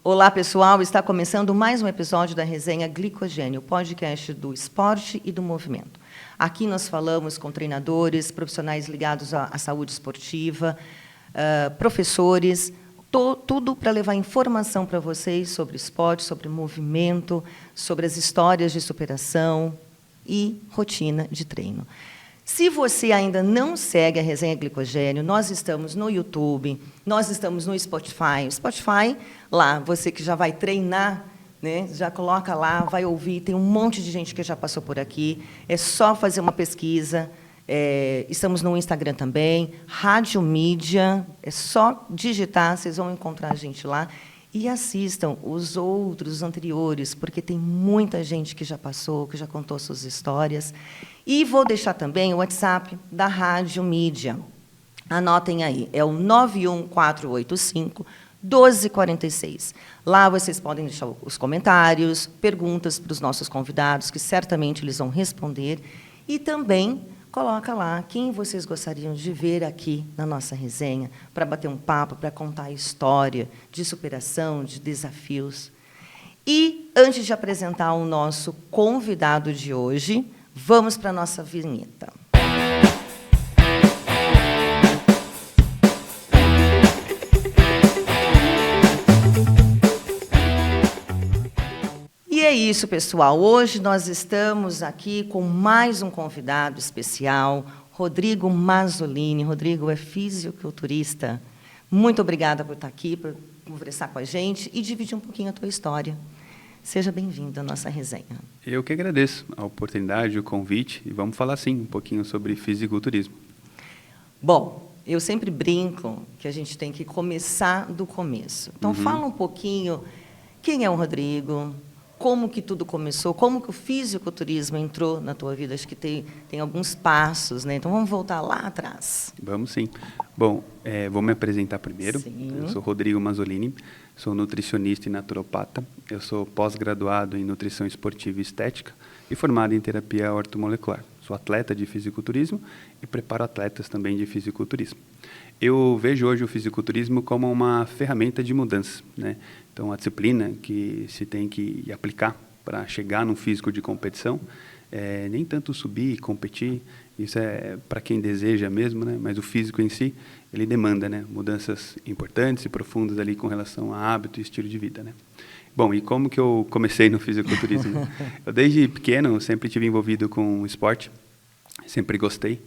Olá, pessoal. Está começando mais um episódio da Resenha Glicogênio, podcast do esporte e do movimento. Aqui nós falamos com treinadores, profissionais ligados à saúde esportiva, professores, tudo para levar informação para vocês sobre esporte, sobre movimento, sobre as histórias de superação e rotina de treino. Se você ainda não segue a Resenha Glicogênio, nós estamos no YouTube, nós estamos no Spotify. Spotify, lá, você que já vai treinar, né, já coloca lá, vai ouvir, tem um monte de gente que já passou por aqui, é só fazer uma pesquisa. Estamos no Instagram também, Rádio Mídia, é só digitar, vocês vão encontrar a gente lá. E assistam os outros anteriores, porque tem muita gente que já passou, que já contou suas histórias. E vou deixar também o WhatsApp da Rádio Mídia. Anotem aí, é o 91485-1246. Lá vocês podem deixar os comentários, perguntas para os nossos convidados, que certamente eles vão responder. E também coloca lá quem vocês gostariam de ver aqui na nossa resenha, para bater um papo, para contar a história de superação, de desafios. E, antes de apresentar o nosso convidado de hoje, vamos para a nossa vinheta. E é isso, pessoal. Hoje nós estamos aqui com mais um convidado especial, Rodrigo Mazzolini. Rodrigo é fisiculturista. Muito obrigada por estar aqui, por conversar com a gente e dividir um pouquinho a tua história. Seja bem-vindo à nossa resenha. Eu que agradeço a oportunidade, o convite, e vamos falar, sim, um pouquinho sobre fisiculturismo. Bom, eu sempre brinco que a gente tem que começar do começo. Então, fala um pouquinho quem é o Rodrigo, como que tudo começou, como que o fisiculturismo entrou na tua vida. Acho que tem alguns passos, né? Então, vamos voltar lá atrás. Vamos sim. Bom, vou me apresentar primeiro. Sim. Eu sou Rodrigo Mazzolini, sou nutricionista e naturopata. Eu sou pós-graduado em nutrição esportiva e estética e formado em terapia ortomolecular. Sou atleta de fisiculturismo e preparo atletas também de fisiculturismo. Eu vejo hoje o fisiculturismo como uma ferramenta de mudança, né? Então, a disciplina que se tem que aplicar para chegar num físico de competição, nem tanto subir e competir, isso é para quem deseja mesmo, né? Mas o físico em si, ele demanda, né, mudanças importantes e profundas ali com relação a hábito e estilo de vida, né? Bom, e como que eu comecei no fisiculturismo? Eu, desde pequeno, sempre tive envolvido com esporte, sempre gostei.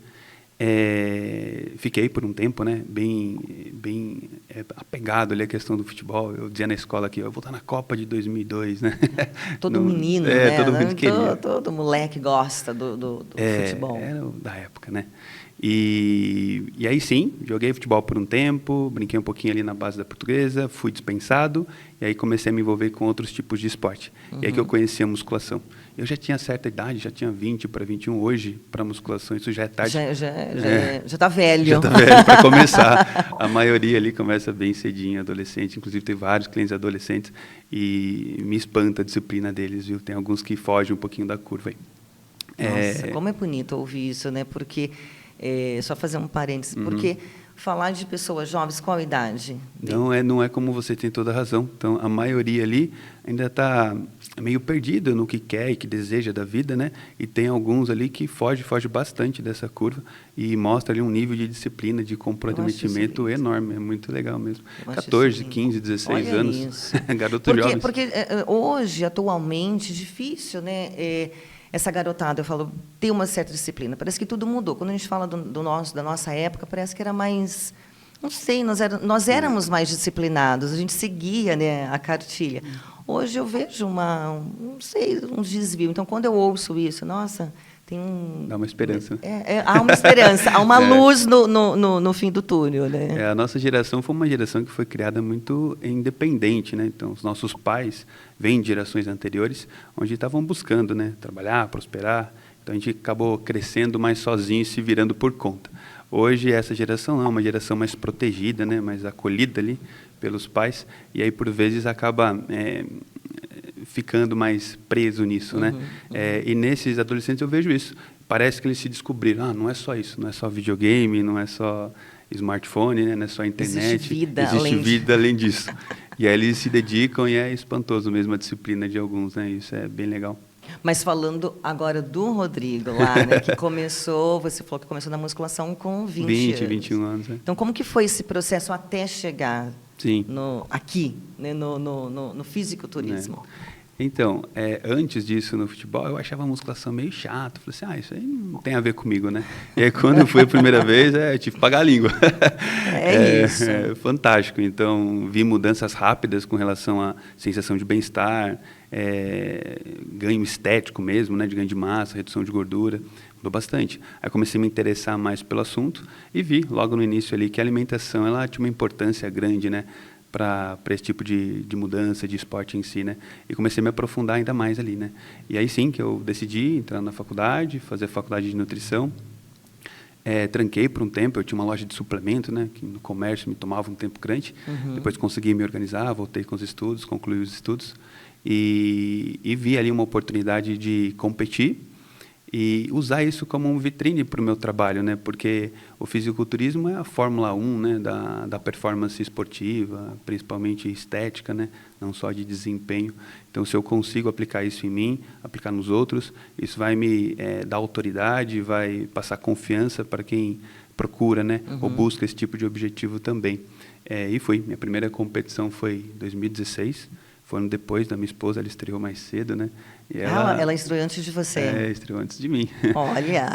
Fiquei por um tempo, né, bem apegado ali à questão do futebol. Eu dizia na escola que eu vou estar na Copa de 2002, né? Todo menino, né? Todo mundo queria. Todo moleque gosta do futebol. Era da época, né? E aí sim, joguei futebol por um tempo, brinquei um pouquinho ali na base da Portuguesa, fui dispensado, e aí comecei a me envolver com outros tipos de esporte. E aí que eu conheci a musculação. Eu já tinha certa idade, já tinha 20 para 21, hoje, para musculação, isso já é tarde. Já está velho. Já está velho para começar. A maioria ali começa bem cedinho, adolescente. Inclusive, tem vários clientes adolescentes e me espanta a disciplina deles, viu? Tem alguns que fogem um pouquinho da curva aí. Nossa, como é bonito ouvir isso, né? Porque, só fazer um parênteses, porque falar de pessoas jovens, qual a idade? Não é como você tem toda a razão. Então, a maioria ali ainda está meio perdida no que quer e que deseja da vida, né? E tem alguns ali que foge bastante dessa curva e mostra ali um nível de disciplina, de comprometimento enorme. É muito legal mesmo. 14, 15, 16 Olha anos. Isso. Garotos jovens. Porque hoje, atualmente, difícil, né? Essa garotada, eu falo, tem uma certa disciplina. Parece que tudo mudou. Quando a gente fala da nossa época, parece que era mais... Não sei, nós éramos mais disciplinados, a gente seguia, né, a cartilha. Hoje eu vejo um desvio. Então, quando eu ouço isso, nossa, tem Dá uma esperança. Há uma esperança, há uma luz no fim do túnel, né? A nossa geração foi uma geração que foi criada muito independente, né? Então, os nossos pais vêm de gerações anteriores, onde estavam buscando, né, trabalhar, prosperar. Então, a gente acabou crescendo mais sozinho e se virando por conta. Hoje, essa geração não é uma geração mais protegida, né, mais acolhida ali pelos pais, e aí, por vezes, acaba ficando mais preso nisso, né? E nesses adolescentes eu vejo isso. Parece que eles se descobriram, não é só isso, não é só videogame, não é só smartphone, né? Não é só internet. Existe vida além disso. E aí eles se dedicam e é espantoso mesmo a disciplina de alguns, né? Isso é bem legal. Mas falando agora do Rodrigo lá, né, que começou, você falou que começou na musculação com 20 anos. 21 anos, é. Então, como que foi esse processo até chegar Sim. aqui, né, no fisiculturismo? Então, antes disso no futebol, eu achava a musculação meio chata. Falei assim, isso aí não tem a ver comigo, né? E aí, quando eu fui a primeira vez, eu tive que pagar a língua. Isso. Fantástico. Então, vi mudanças rápidas com relação à sensação de bem-estar, ganho estético mesmo, né? De ganho de massa, redução de gordura. Mudou bastante. Aí comecei a me interessar mais pelo assunto e vi logo no início ali que a alimentação ela tinha uma importância grande, né? Para esse tipo de mudança, de esporte em si, né? E comecei a me aprofundar ainda mais ali, né? E aí sim que eu decidi entrar na faculdade, fazer a faculdade de nutrição. Tranquei por um tempo, eu tinha uma loja de suplemento, né? Que no comércio me tomava um tempo grande. Depois consegui me organizar, voltei com os estudos, concluí os estudos. E vi ali uma oportunidade de competir e usar isso como um vitrine para o meu trabalho, né? Porque o fisiculturismo é a Fórmula 1, né? da performance esportiva, principalmente estética, né? Não só de desempenho. Então, se eu consigo aplicar isso em mim, aplicar nos outros, isso vai me dar autoridade, vai passar confiança para quem procura, né? Ou busca esse tipo de objetivo também. E foi. Minha primeira competição foi em 2016. Foi um ano depois da minha esposa, ela estreou mais cedo, né? E ela estreou antes de você? Estreou antes de mim. Olha!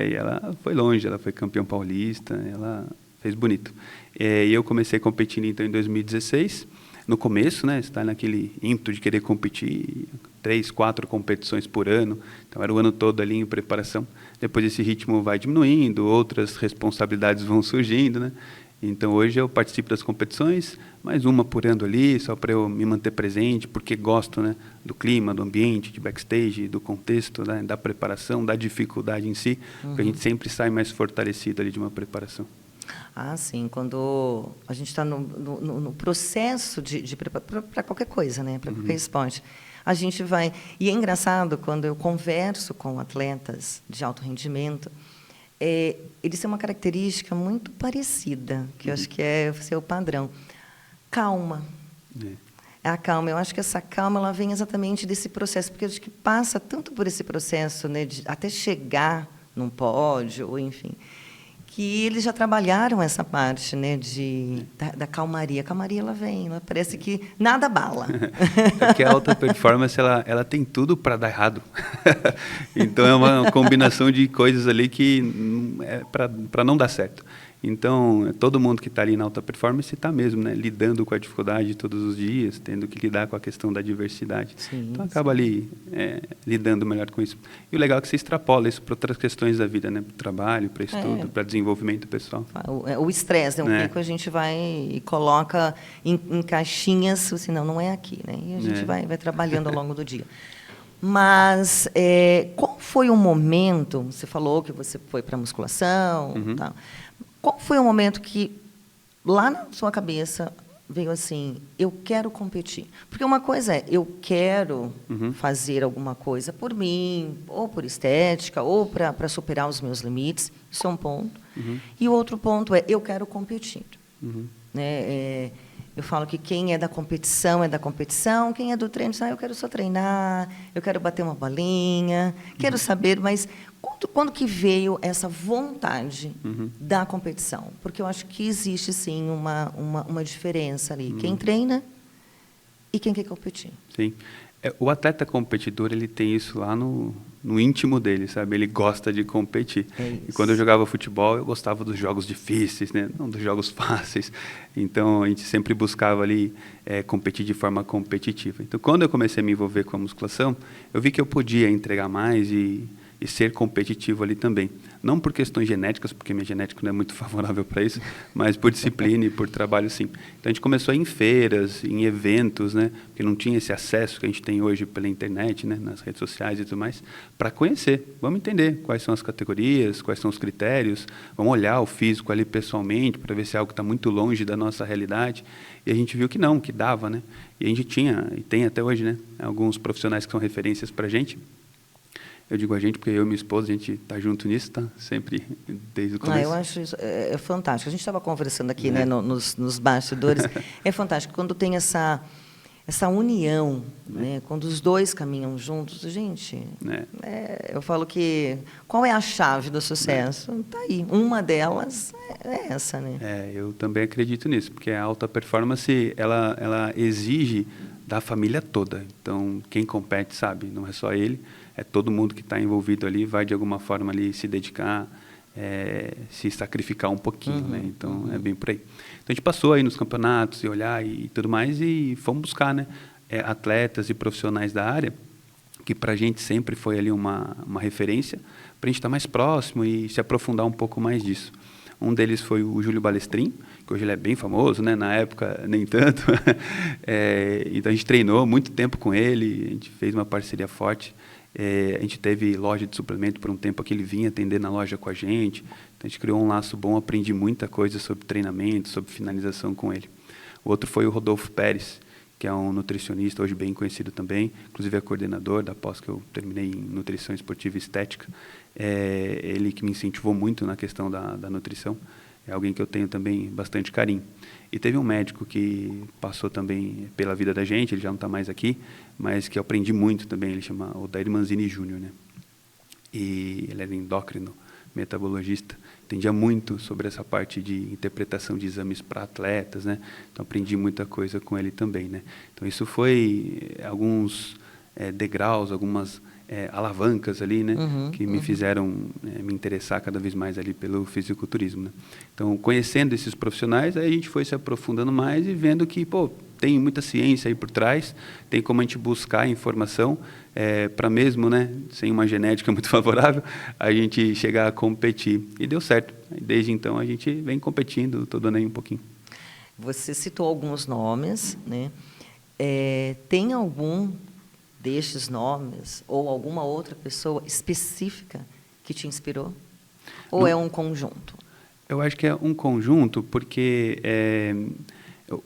E ela foi longe, ela foi campeã paulista, ela fez bonito. E eu comecei competindo, então, em 2016. No começo, né, você está naquele ímpeto de querer competir, 3, 4 competições por ano. Então, era o ano todo ali em preparação. Depois, esse ritmo vai diminuindo, outras responsabilidades vão surgindo, né? Então, hoje eu participo das competições, mais uma por ano ali, só para eu me manter presente, porque gosto, né, do clima, do ambiente, de backstage, do contexto, né, da preparação, da dificuldade em si, porque a gente sempre sai mais fortalecido ali de uma preparação. Ah, sim. Quando a gente está no processo de para qualquer coisa, né, para qualquer esporte, a gente vai... E é engraçado, quando eu converso com atletas de alto rendimento, eles têm uma característica muito parecida, que eu acho que é o padrão. Calma. É a calma. Eu acho que essa calma ela vem exatamente desse processo, porque eu acho que passa tanto por esse processo, né, de até chegar num pódio, ou enfim, que eles já trabalharam essa parte, né, da calmaria. A calmaria ela vem, ela parece que nada abala. É porque a alta performance ela tem tudo para dar errado. Então é uma combinação de coisas ali que é para não dar certo. Então, todo mundo que está ali na alta performance está mesmo, né, lidando com a dificuldade todos os dias, tendo que lidar com a questão da diversidade. Sim, então, acaba ali lidando melhor com isso. E o legal é que você extrapola isso para outras questões da vida, né, para o trabalho, para estudo, para desenvolvimento pessoal. O estresse, né, um pouco a gente vai e coloca em caixinhas, senão não é aqui, né, e a gente vai trabalhando ao longo do dia. Mas qual foi o momento, você falou que você foi para a musculação, tal, qual foi o momento que, lá na sua cabeça, veio assim, eu quero competir? Porque uma coisa é, eu quero fazer alguma coisa por mim, ou por estética, ou para superar os meus limites, isso é um ponto. E o outro ponto é, eu quero competir. Né? Eu falo que quem é da competição, quem é do treino, eu quero só treinar, eu quero bater uma bolinha, quero saber, mas quando que veio essa vontade da competição? Porque eu acho que existe, sim, uma diferença ali. Quem treina e quem quer competir. Sim. O atleta competidor, ele tem isso lá no íntimo dele, sabe? Ele gosta de competir. E quando eu jogava futebol, eu gostava dos jogos difíceis, né? Não dos jogos fáceis. Então, a gente sempre buscava ali competir de forma competitiva. Então, quando eu comecei a me envolver com a musculação, eu vi que eu podia entregar mais e ser competitivo ali também. Não por questões genéticas, porque minha genética não é muito favorável para isso, mas por disciplina e por trabalho, sim. Então, a gente começou em feiras, em eventos, né, porque não tinha esse acesso que a gente tem hoje pela internet, né, nas redes sociais e tudo mais, para conhecer. Vamos entender quais são as categorias, quais são os critérios, vamos olhar o físico ali pessoalmente, para ver se é algo que está muito longe da nossa realidade. E a gente viu que não, que dava, né? E a gente tinha, e tem até hoje, né, alguns profissionais que são referências para a gente. Eu digo a gente porque eu e minha esposa, a gente está junto nisso, tá? Sempre, desde o começo. Eu acho isso fantástico. A gente estava conversando aqui, né, nos bastidores. É fantástico quando tem essa união, né, quando os dois caminham juntos. Gente, eu falo que qual é a chave do sucesso? Está aí. Uma delas é essa, né? Eu também acredito nisso, porque a alta performance ela exige da família toda. Então, quem compete sabe, não é só ele, é todo mundo que está envolvido ali, vai de alguma forma ali se dedicar, se sacrificar um pouquinho, né? Então, é bem por aí. Então, a gente passou aí nos campeonatos e olhar e tudo mais e fomos buscar, né, atletas e profissionais da área, que para a gente sempre foi ali uma referência, para a gente estar mais próximo e se aprofundar um pouco mais disso. Um deles foi o Júlio Balestrin, que hoje ele é bem famoso, né? Na época nem tanto. Então a gente treinou muito tempo com ele, a gente fez uma parceria forte. A gente teve loja de suplemento por um tempo que ele vinha atender na loja com a gente. Então a gente criou um laço bom, aprendi muita coisa sobre treinamento, sobre finalização com ele. O outro foi o Rodolfo Pérez, que é um nutricionista hoje bem conhecido também, inclusive é coordenador da pós que eu terminei em nutrição esportiva e estética. Ele que me incentivou muito na questão da nutrição, é alguém que eu tenho também bastante carinho. E teve um médico que passou também pela vida da gente, ele já não está mais aqui, mas que eu aprendi muito também, ele chama Odair Manzini Júnior, né? E ele era endócrino, metabologista, entendia muito sobre essa parte de interpretação de exames para atletas, né? Então aprendi muita coisa com ele também, né? Então isso foi alguns degraus, algumas alavancas ali, né? Que me fizeram me interessar cada vez mais ali pelo fisiculturismo, né? Então conhecendo esses profissionais, aí a gente foi se aprofundando mais e vendo que, tem muita ciência aí por trás, tem como a gente buscar informação para mesmo, né, sem uma genética muito favorável, a gente chegar a competir. E deu certo. Desde então, a gente vem competindo, estou dando aí um pouquinho. Você citou alguns nomes, né? Tem algum destes nomes ou alguma outra pessoa específica que te inspirou? Ou é um conjunto? Eu acho que é um conjunto, porque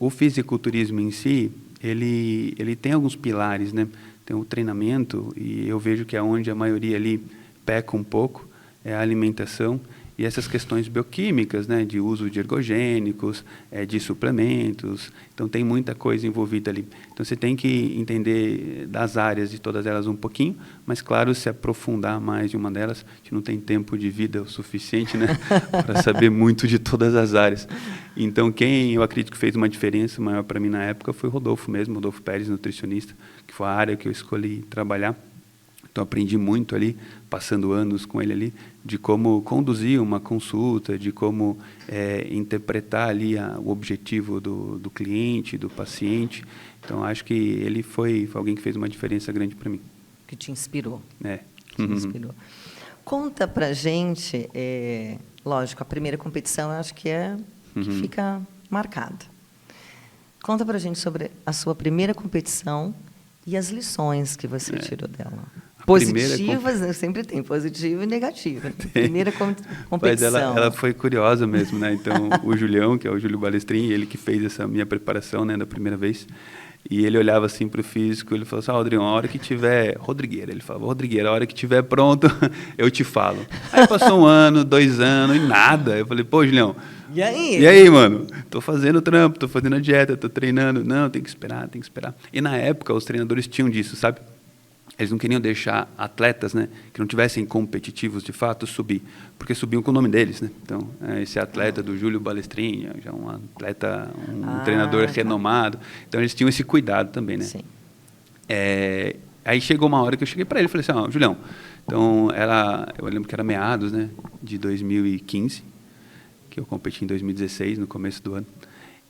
o fisiculturismo em si, ele tem alguns pilares, né? Tem o treinamento, e eu vejo que é onde a maioria ali peca um pouco, é a alimentação e essas questões bioquímicas, né? De uso de ergogênicos, de suplementos. Então, tem muita coisa envolvida ali. Então, você tem que entender das áreas de todas elas um pouquinho, mas, claro, se aprofundar mais em uma delas, a gente não tem tempo de vida o suficiente, né? Para saber muito de todas as áreas. Então, quem eu acredito que fez uma diferença maior para mim na época foi o Rodolfo mesmo, Rodolfo Pérez, nutricionista, que foi a área que eu escolhi trabalhar. Então, aprendi muito ali, passando anos com ele ali, de como conduzir uma consulta, de como interpretar ali o objetivo do cliente, do paciente. Então, acho que ele foi alguém que fez uma diferença grande para mim. Que te inspirou. Te inspirou. Conta para a gente, lógico, a primeira competição eu acho que que fica marcada. Conta para a gente sobre a sua primeira competição e as lições que você tirou dela. Positivas, né? Sempre tem, positiva e negativa. Primeira competição. Mas ela foi curiosa mesmo, né? Então, o Julião, que é o Júlio Balestrin, ele que fez essa minha preparação, né, da primeira vez, e ele olhava assim para o físico, ele falou assim, Rodrigo, a hora que tiver... Rodrigueira, ele falava, Rodrigueira, a hora que tiver pronto, eu te falo. Aí passou 1 ano, 2 anos, e nada. Eu falei, Julião, e aí? E aí, mano? Tô fazendo trampo, tô fazendo a dieta, tô treinando. Não, tem que esperar. E na época, os treinadores tinham disso, sabe? Eles não queriam deixar atletas, né, que não tivessem competitivos de fato subir, porque subiam com o nome deles, né? Então, esse atleta do Júlio Balestrin, já um atleta, um treinador renomado. Então, eles tinham esse cuidado também, né? Sim. Aí chegou uma hora que eu cheguei para ele e falei assim, Julião, então eu lembro que era meados, né, de 2015, que eu competi em 2016, no começo do ano.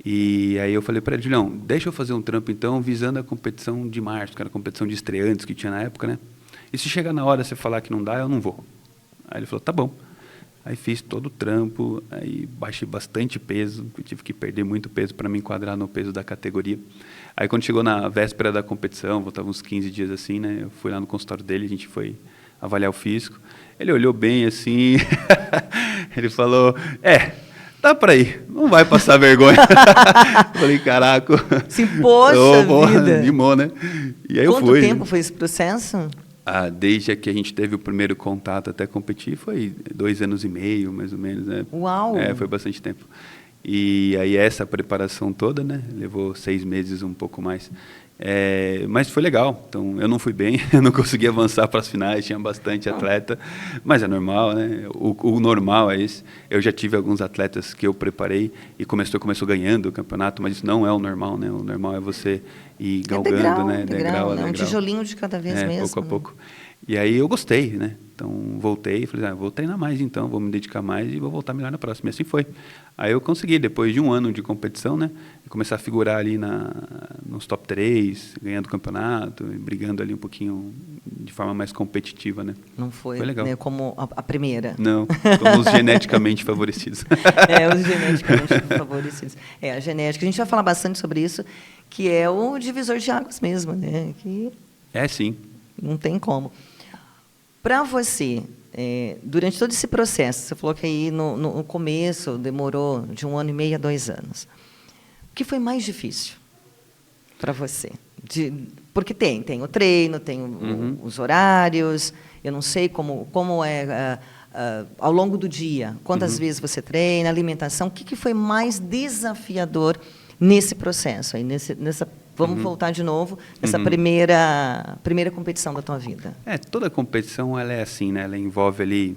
E aí eu falei para ele, Julião, deixa eu fazer um trampo então, visando a competição de março, que era a competição de estreantes que tinha na época, né? E se chegar na hora você falar que não dá, eu não vou. Aí ele falou, tá bom. Aí fiz todo o trampo, aí baixei bastante peso, eu tive que perder muito peso para me enquadrar no peso da categoria. Aí quando chegou na véspera da competição, voltava uns 15 dias assim, né? Eu fui lá no consultório dele, a gente foi avaliar o físico. Ele olhou bem assim, ele falou, dá para ir, não vai passar vergonha. Falei, caraca. Sim, poxa vida. Animou, né? E aí Quanto eu fui. tempo foi esse processo? Desde que a gente teve o primeiro contato até competir, foi 2 anos e meio, mais ou menos, né? Uau! Foi bastante tempo. E aí essa preparação toda, né? Levou 6 meses, um pouco mais. Mas foi legal. Então, eu não fui bem, eu não consegui avançar para as finais, tinha bastante atleta, mas é normal, né? O normal é esse. Eu já tive alguns atletas que eu preparei e começou ganhando o campeonato, mas isso não é o normal, né? O normal é você ir galgando, degrau, né? Degrau, né? Degrau. Um tijolinho de cada vez mesmo. Pouco a pouco. E aí eu gostei, né? Então, voltei e falei, vou treinar mais então, vou me dedicar mais e vou voltar melhor na próxima. E assim foi. Aí eu consegui, depois de 1 ano de competição, né? Começar a figurar ali nos top 3, ganhando o campeonato, brigando ali um pouquinho de forma mais competitiva, né? Não foi, legal. Né, como a primeira. Não, como os geneticamente favorecidos. Os geneticamente favorecidos. A genética, a gente vai falar bastante sobre isso, que é o divisor de águas mesmo, né? Que Sim. não tem como. Para você, durante todo esse processo, você falou que aí no começo demorou de 1 ano e meio a 2 anos. O que foi mais difícil para você? Porque tem o treino, tem os horários, eu não sei como é ao longo do dia, quantas vezes você treina, alimentação, o que foi mais desafiador nesse processo? Aí, vamos voltar de novo nessa primeira competição da tua vida. Toda competição ela é assim, né? Ela envolve ali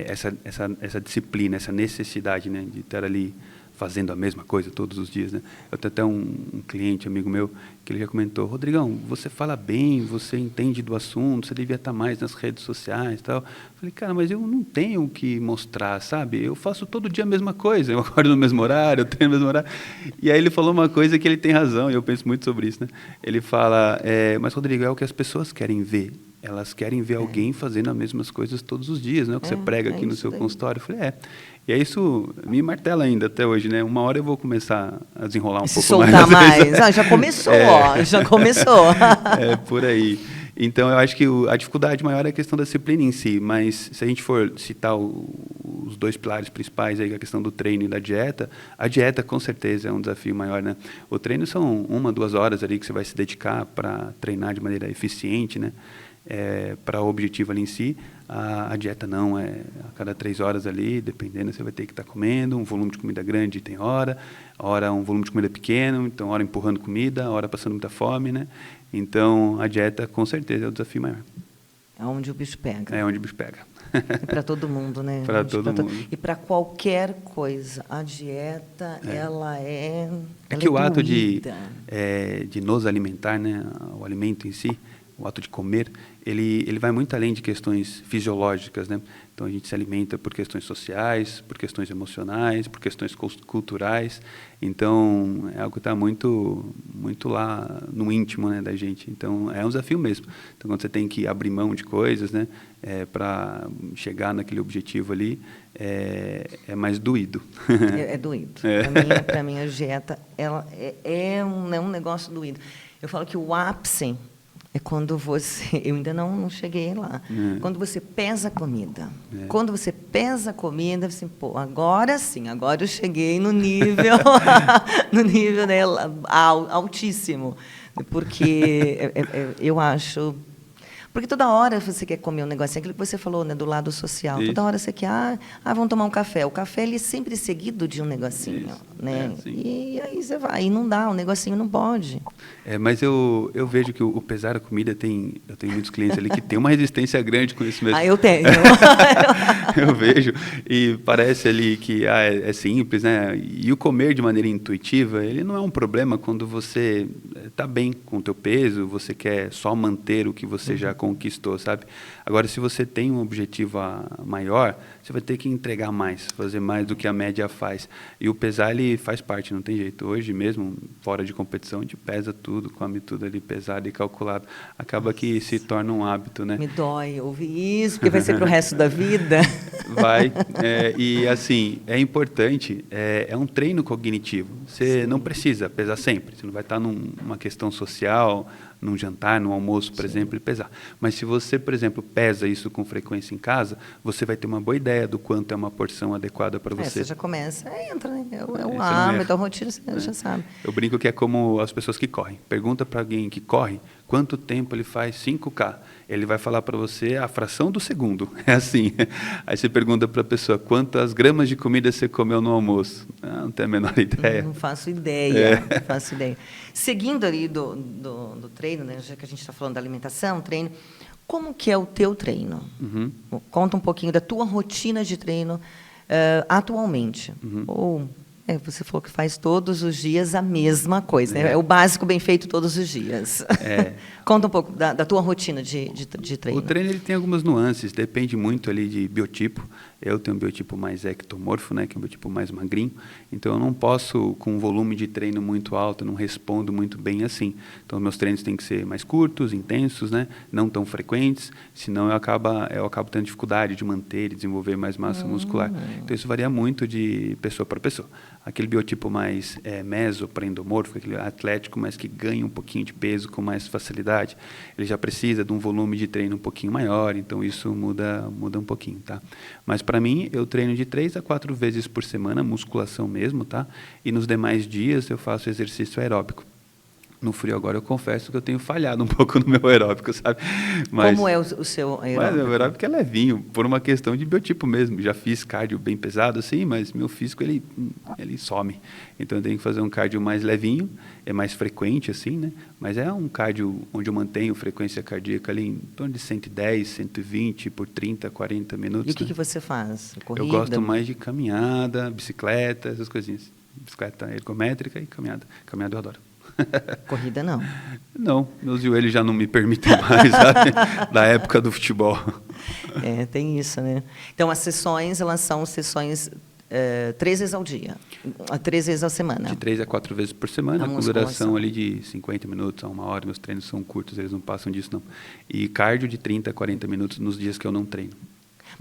essa disciplina, essa necessidade, né, de estar ali fazendo a mesma coisa todos os dias, né? Eu tenho até um cliente, amigo meu, que ele já comentou: Rodrigão, você fala bem, você entende do assunto, você devia estar mais nas redes sociais e tal. Eu falei, cara, mas eu não tenho o que mostrar, sabe? Eu faço todo dia a mesma coisa, eu acordo no mesmo horário, eu treino no mesmo horário. E aí ele falou uma coisa que ele tem razão, e eu penso muito sobre isso, né? Ele fala, mas Rodrigo, é o que as pessoas querem ver. Elas querem ver alguém fazendo as mesmas coisas todos os dias, né? O que você prega aqui no seu consultório. Eu falei, E aí isso me martela ainda até hoje, né? Uma hora eu vou começar a desenrolar um pouco mais. Soltar mais. Já começou, já começou. Por aí. Então, eu acho que a dificuldade maior é a questão da disciplina em si, mas se a gente for citar os 2 pilares principais, aí, a questão do treino e da dieta, a dieta com certeza é um desafio maior, né? O treino são 1, 2 horas ali que você vai se dedicar para treinar de maneira eficiente, né? Para o objetivo ali em si. A dieta não, a cada 3 horas ali, dependendo, você vai ter que estar comendo, um volume de comida grande tem hora um volume de comida pequeno, então hora empurrando comida, hora passando muita fome, né? Então, a dieta, com certeza, é o desafio maior. É onde o bicho pega. É onde o bicho pega. E para todo mundo, né? Para todo mundo. E para qualquer coisa. A dieta, ela é que o ato de nos alimentar, né? O alimento em si, o ato de comer, ele vai muito além de questões fisiológicas, né? Então, a gente se alimenta por questões sociais, por questões emocionais, por questões culturais. Então, é algo que está muito, muito lá no íntimo, né, da gente. Então, é um desafio mesmo. Então, quando você tem que abrir mão de coisas, né, para chegar naquele objetivo ali, é mais doído. É doído. Para mim, a dieta ela é um negócio doído. Eu falo que o ápice é quando você... Eu ainda não cheguei lá. Quando você pesa a comida. Quando você pesa a comida, assim, agora sim, agora eu cheguei no nível, no nível, né, altíssimo. Porque eu acho... Porque toda hora você quer comer um negocinho, aquilo que você falou, né, do lado social. Isso. Toda hora você quer, vamos tomar um café. O café, ele é sempre seguido de um negocinho, né? E aí você vai, e não dá, o negocinho não pode. Mas eu vejo que o pesar a comida eu tenho muitos clientes ali que tem uma resistência grande com isso mesmo. Eu tenho. Eu vejo, e parece ali que é simples, né? E o comer de maneira intuitiva, ele não é um problema quando você está bem com o teu peso, você quer só manter o que você já conquistou, sabe? Agora, se você tem um objetivo maior, você vai ter que entregar mais, fazer mais do que a média faz. E o pesar, ele faz parte, não tem jeito. Hoje mesmo, fora de competição, a gente pesa tudo, come tudo ali pesado e calculado. Acaba que se torna um hábito, né? Me dói ouvir isso, porque vai ser para o resto da vida. Vai. E, assim, é importante, é um treino cognitivo. Você não precisa pesar sempre. Você não vai estar numa questão social, num jantar, num almoço, por exemplo, e pesar. Mas se você, por exemplo, pesa isso com frequência em casa, você vai ter uma boa ideia do quanto é uma porção adequada para você. Você já começa, entra, né? É um hábito, a rotina, você já sabe. Eu brinco que é como as pessoas que correm. Pergunta para alguém que corre quanto tempo ele faz 5K. Ele vai falar para você a fração do segundo. É assim. Aí você pergunta para a pessoa, quantas gramas de comida você comeu no almoço? Ah, não tenho a menor ideia. Não faço ideia, não faço ideia. Seguindo ali do treino, né, já que a gente está falando da alimentação, treino, como que é o teu treino? Uhum. Conta um pouquinho da tua rotina de treino atualmente. Ou você falou que faz todos os dias a mesma coisa, né? É o básico bem feito todos os dias. Conta um pouco da tua rotina de treino. O treino ele tem algumas nuances, depende muito ali de biotipo. Eu tenho um biotipo mais ectomorfo, né, que é um biotipo mais magrinho, então eu não posso, com um volume de treino muito alto, eu não respondo muito bem assim. Então, meus treinos têm que ser mais curtos, intensos, né, não tão frequentes, senão eu acabo tendo dificuldade de manter e desenvolver mais massa muscular. Então, isso varia muito de pessoa para pessoa. Aquele biotipo mais meso-prendomorfo, aquele atlético, mas que ganha um pouquinho de peso com mais facilidade, ele já precisa de um volume de treino um pouquinho maior, então isso muda um pouquinho, tá? Mas para mim, eu treino de 3 a 4 vezes por semana, musculação mesmo, tá? E nos demais dias eu faço exercício aeróbico. No frio agora eu confesso que eu tenho falhado um pouco no meu aeróbico, sabe? Mas, como é o seu aeróbico? Mas o meu aeróbico é levinho, por uma questão de biotipo mesmo. Já fiz cardio bem pesado assim, mas meu físico ele some. Então eu tenho que fazer um cardio mais levinho, é mais frequente assim, né? Mas é um cardio onde eu mantenho frequência cardíaca ali em torno de 110, 120 por 30, 40 minutos. E o que você faz? Corrida? Eu gosto mais de caminhada, bicicleta, essas coisinhas. Bicicleta ergométrica e caminhada. Caminhada eu adoro. Corrida não? Não, meus joelhos já não me permitem mais, sabe? Da época do futebol. Tem isso, né? Então, as sessões, elas são sessões 3 vezes ao dia, 3 vezes a semana. De 3 a 4 vezes por semana, com duração ali de 50 minutos a 1 hora. Meus treinos são curtos, eles não passam disso, não. E cardio de 30 a 40 minutos nos dias que eu não treino.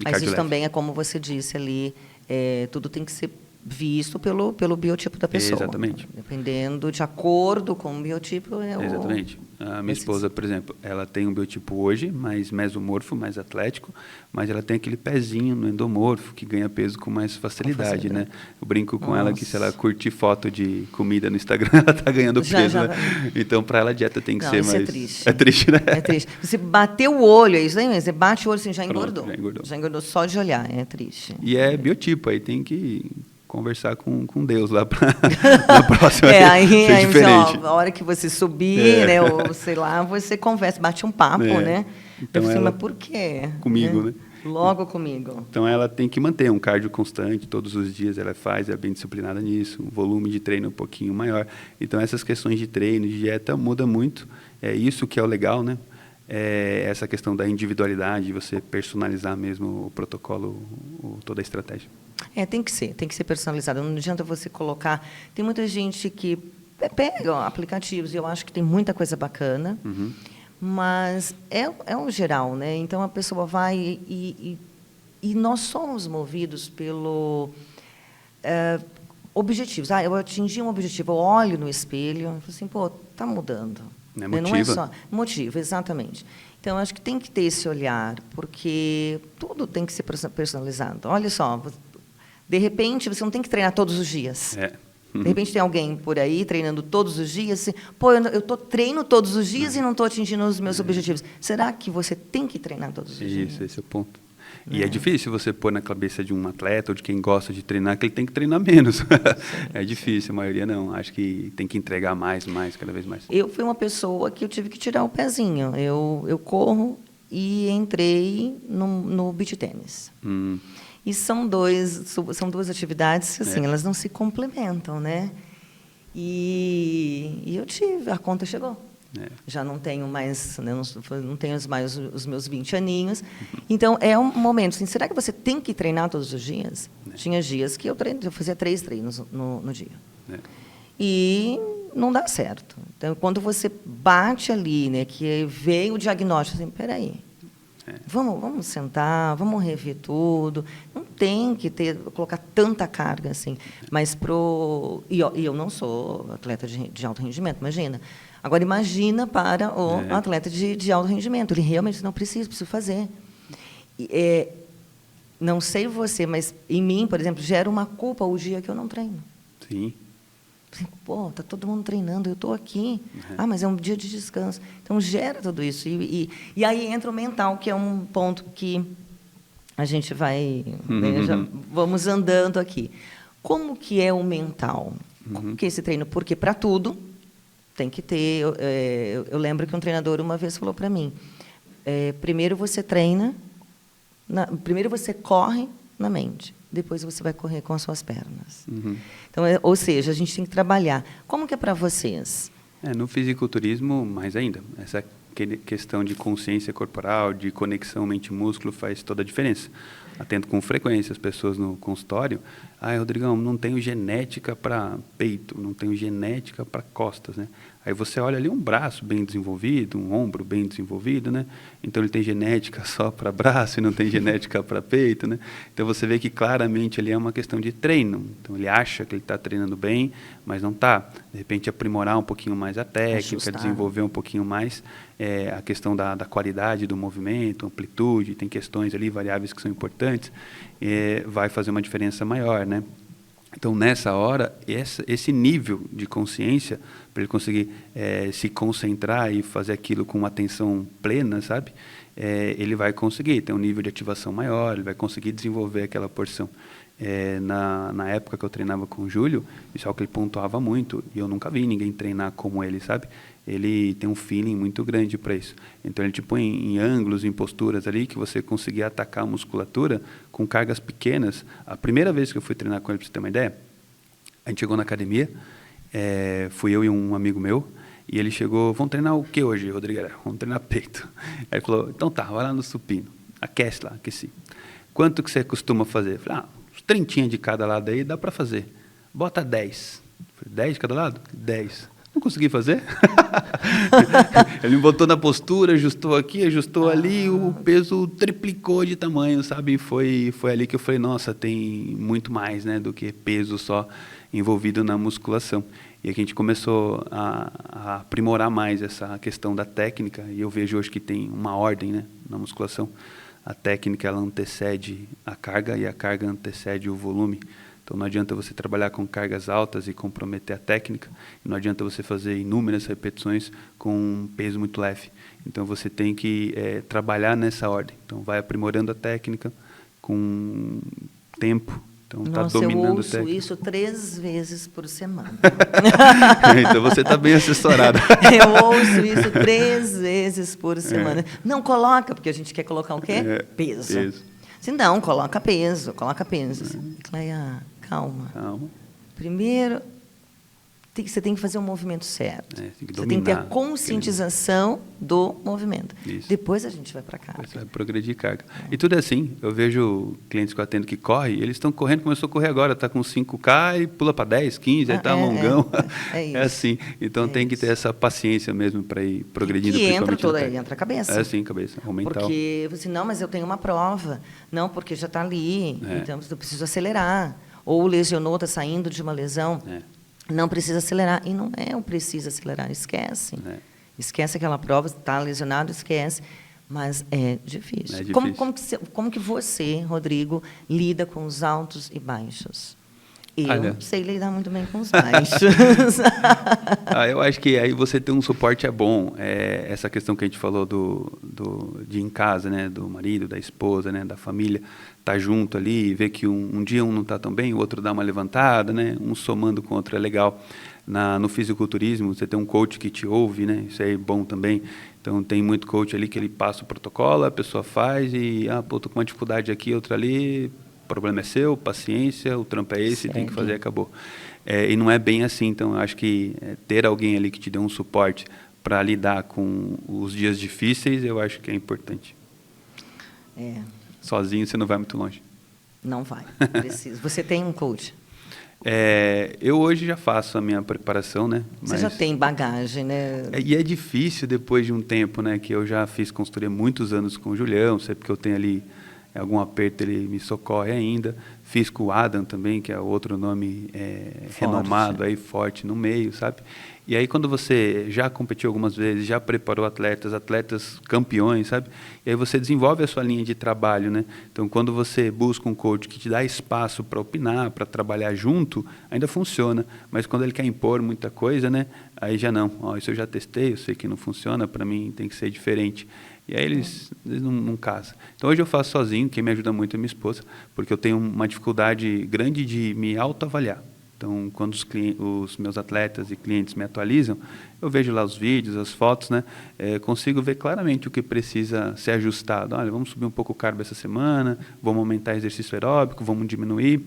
Mas isso também é como você disse ali, tudo tem que ser visto pelo biotipo da pessoa. Exatamente. Dependendo, de acordo com o biotipo. Exatamente. A minha esposa, por exemplo, ela tem um biotipo hoje, mais mesomorfo, mais atlético, mas ela tem aquele pezinho no endomorfo, que ganha peso com mais facilidade, né? Eu brinco com ela que se ela curtir foto de comida no Instagram, ela está ganhando peso, né? Então, para ela, a dieta tem que ser mais... é triste. É triste, né? É triste. Você bateu o olho, é isso aí mesmo? Você bate o olho assim, já engordou. Pronto, já engordou. Já engordou só de olhar, é triste. E é biotipo, aí tem que conversar com Deus lá para na próxima aí ser diferente. A hora que você subir, né, ou sei lá, você conversa, bate um papo, né? Então eu ela, mas por quê? Comigo, né? Logo comigo. Então ela tem que manter um cardio constante, todos os dias ela faz, é bem disciplinada nisso, um volume de treino um pouquinho maior. Então essas questões de treino, de dieta, muda muito. É isso que é o legal, né? É essa questão da individualidade, você personalizar mesmo o protocolo, toda a estratégia. Tem que ser personalizado. Não adianta você colocar... Tem muita gente que pega aplicativos, e eu acho que tem muita coisa bacana, mas é um geral, né? Então, a pessoa vai e nós somos movidos pelo... objetivos. Eu atingi um objetivo, eu olho no espelho e falo assim, está mudando. Motiva. Não é só motiva, exatamente. Então, acho que tem que ter esse olhar, porque tudo tem que ser personalizado. Olha só, de repente, você não tem que treinar todos os dias. De repente, tem alguém por aí treinando todos os dias. Assim, eu treino todos os dias e não estou atingindo os meus objetivos. Será que você tem que treinar todos os dias? Isso, esse é o ponto. E é difícil você pôr na cabeça de um atleta ou de quem gosta de treinar que ele tem que treinar menos. É difícil, a maioria não. Acho que tem que entregar mais, cada vez mais. Eu fui uma pessoa que eu tive que tirar o pezinho. Eu corro e entrei no beach tênis. E são duas atividades que, assim, elas não se complementam, né? E eu tive, a conta chegou. Já não tenho mais, né, não tenho mais os meus 20 aninhos. Então, é um momento, assim, será que você tem que treinar todos os dias? Tinha dias que eu fazia 3 treinos no dia. E não dá certo. Então, quando você bate ali, né, que veio o diagnóstico, assim, peraí, vamos sentar, vamos rever tudo. Não tem que colocar tanta carga assim. Mas e eu não sou atleta de alto rendimento, imagina. Agora, imagina para o atleta de alto rendimento. Ele realmente não precisa fazer. Não sei você, mas em mim, por exemplo, gera uma culpa o dia que eu não treino. Sim. Pô, tá todo mundo treinando, eu estou aqui. Ah, mas é um dia de descanso. Então, gera tudo isso. E aí entra o mental, que é um ponto que a gente vai... né, já vamos andando aqui. Como que é o mental? Como que é esse treino? Porque, para tudo, tem que ter... Eu lembro que um treinador uma vez falou para mim, primeiro você treina, primeiro você corre na mente, depois você vai correr com as suas pernas. Então, ou seja, a gente tem que trabalhar. Como que é para vocês? No fisiculturismo, mais ainda. Essa questão de consciência corporal, de conexão mente-músculo faz toda a diferença. Atento com frequência as pessoas no consultório. Rodrigão, não tenho genética para peito, não tenho genética para costas, né? Aí você olha ali um braço bem desenvolvido, um ombro bem desenvolvido, né? Então ele tem genética só para braço e não tem genética para peito, né? Então você vê que claramente ali é uma questão de treino. Então ele acha que ele está treinando bem, mas não está. De repente aprimorar um pouquinho mais a técnica, desenvolver um pouquinho mais a questão da qualidade do movimento, amplitude, tem questões ali, variáveis que são importantes, vai fazer uma diferença maior, né? Então, nessa hora, esse nível de consciência, para ele conseguir se concentrar e fazer aquilo com uma atenção plena, sabe? Ele vai conseguir ter um nível de ativação maior, ele vai conseguir desenvolver aquela porção. Na época que eu treinava com o Júlio, isso é o que ele pontuava muito, e eu nunca vi ninguém treinar como ele, sabe? Ele tem um feeling muito grande para isso. Então, ele te põe em ângulos, em posturas ali, que você conseguia atacar a musculatura com cargas pequenas. A primeira vez que eu fui treinar com ele, para você ter uma ideia, a gente chegou na academia, fui eu e um amigo meu, e ele chegou, vamos treinar o que hoje, Rodrigo? Vamos treinar peito. Aí ele falou, então tá, vai lá no supino, aquece lá, aqueci. Quanto que você costuma fazer? Eu falei, uns 30 de cada lado aí dá para fazer. Bota 10. Falei, 10 de cada lado? 10. Não consegui fazer. Ele me botou na postura, ajustou aqui, ajustou ali, o peso triplicou de tamanho, sabe? Foi ali que eu falei, nossa, tem muito mais, né, do que peso só envolvido na musculação. E aqui a gente começou a aprimorar mais essa questão da técnica, e eu vejo hoje que tem uma ordem, né, na musculação. A técnica, ela antecede a carga, e a carga antecede o volume. Então, não adianta você trabalhar com cargas altas e comprometer a técnica, e não adianta você fazer inúmeras repetições com um peso muito leve. Então, você tem que trabalhar nessa ordem. Então, vai aprimorando a técnica com tempo. Então, está dominando a técnica. Eu ouço isso 3 vezes por semana. Então, você está bem assessorada. Eu ouço isso 3 vezes por semana. Não coloca, porque a gente quer colocar o quê? Peso. Se não, coloca peso, coloca peso. Calma. Primeiro, você tem que fazer o movimento certo. Você tem que ter a conscientização do movimento. Isso. Depois a gente vai para carga. Depois vai progredir carga. E tudo é assim. Eu vejo clientes que eu atendo que correm, eles estão correndo, começou a correr agora, está com 5K e pula para 10, 15, aí está longão. Isso. É assim. Então tem que ter essa paciência mesmo para ir progredindo. E entra a cabeça. Sim, cabeça. O mental. Porque você, não, mas eu tenho uma prova. Não, porque já está ali. Então eu preciso acelerar. Ou lesionou, está saindo de uma lesão. Não precisa acelerar. E não é o precisa acelerar, esquece. Esquece aquela prova, está lesionado, esquece. Mas é difícil. Como que você, Rodrigo, lida com os altos e baixos? Eu sei lidar muito bem com os baixos. Eu acho que aí você ter um suporte é bom. Essa questão que a gente falou de ir em casa, né, do marido, da esposa, né, da família, tá junto ali, ver que um dia um não está tão bem, o outro dá uma levantada, né, um somando com o outro é legal. No fisiculturismo, você tem um coach que te ouve, né, isso aí é bom também. Então, tem muito coach ali que ele passa o protocolo, a pessoa faz e, tô com uma dificuldade aqui, outra ali, o problema é seu, paciência, o trampo é esse, tem que fazer, acabou. E não é bem assim, então eu acho que ter alguém ali que te dê um suporte para lidar com os dias difíceis, eu acho que é importante. Sozinho você não vai muito longe. Não vai, precisa. Você tem um coach? Eu hoje já faço a minha preparação, né? Você já tem bagagem, né? E é difícil depois de um tempo, né? Que eu já fiz consultoria muitos anos com o Julião, sempre que eu tenho ali algum aperto, ele me socorre ainda. Fiz com o Adam também, que é outro nome renomado, aí, forte no meio, sabe? E aí, quando você já competiu algumas vezes, já preparou atletas campeões, sabe? E aí você desenvolve a sua linha de trabalho, né? Então, quando você busca um coach que te dá espaço para opinar, para trabalhar junto, ainda funciona. Mas quando ele quer impor muita coisa, né? Aí já não. Ó, isso eu já testei, eu sei que não funciona, para mim tem que ser diferente. E aí eles não casam. Então, hoje eu faço sozinho, quem me ajuda muito é minha esposa, porque eu tenho uma dificuldade grande de me autoavaliar. Então, quando os meus atletas e clientes me atualizam, eu vejo lá os vídeos, as fotos, né? Consigo ver claramente o que precisa ser ajustado. Olha, vamos subir um pouco o carbo essa semana, vamos aumentar exercício aeróbico, vamos diminuir,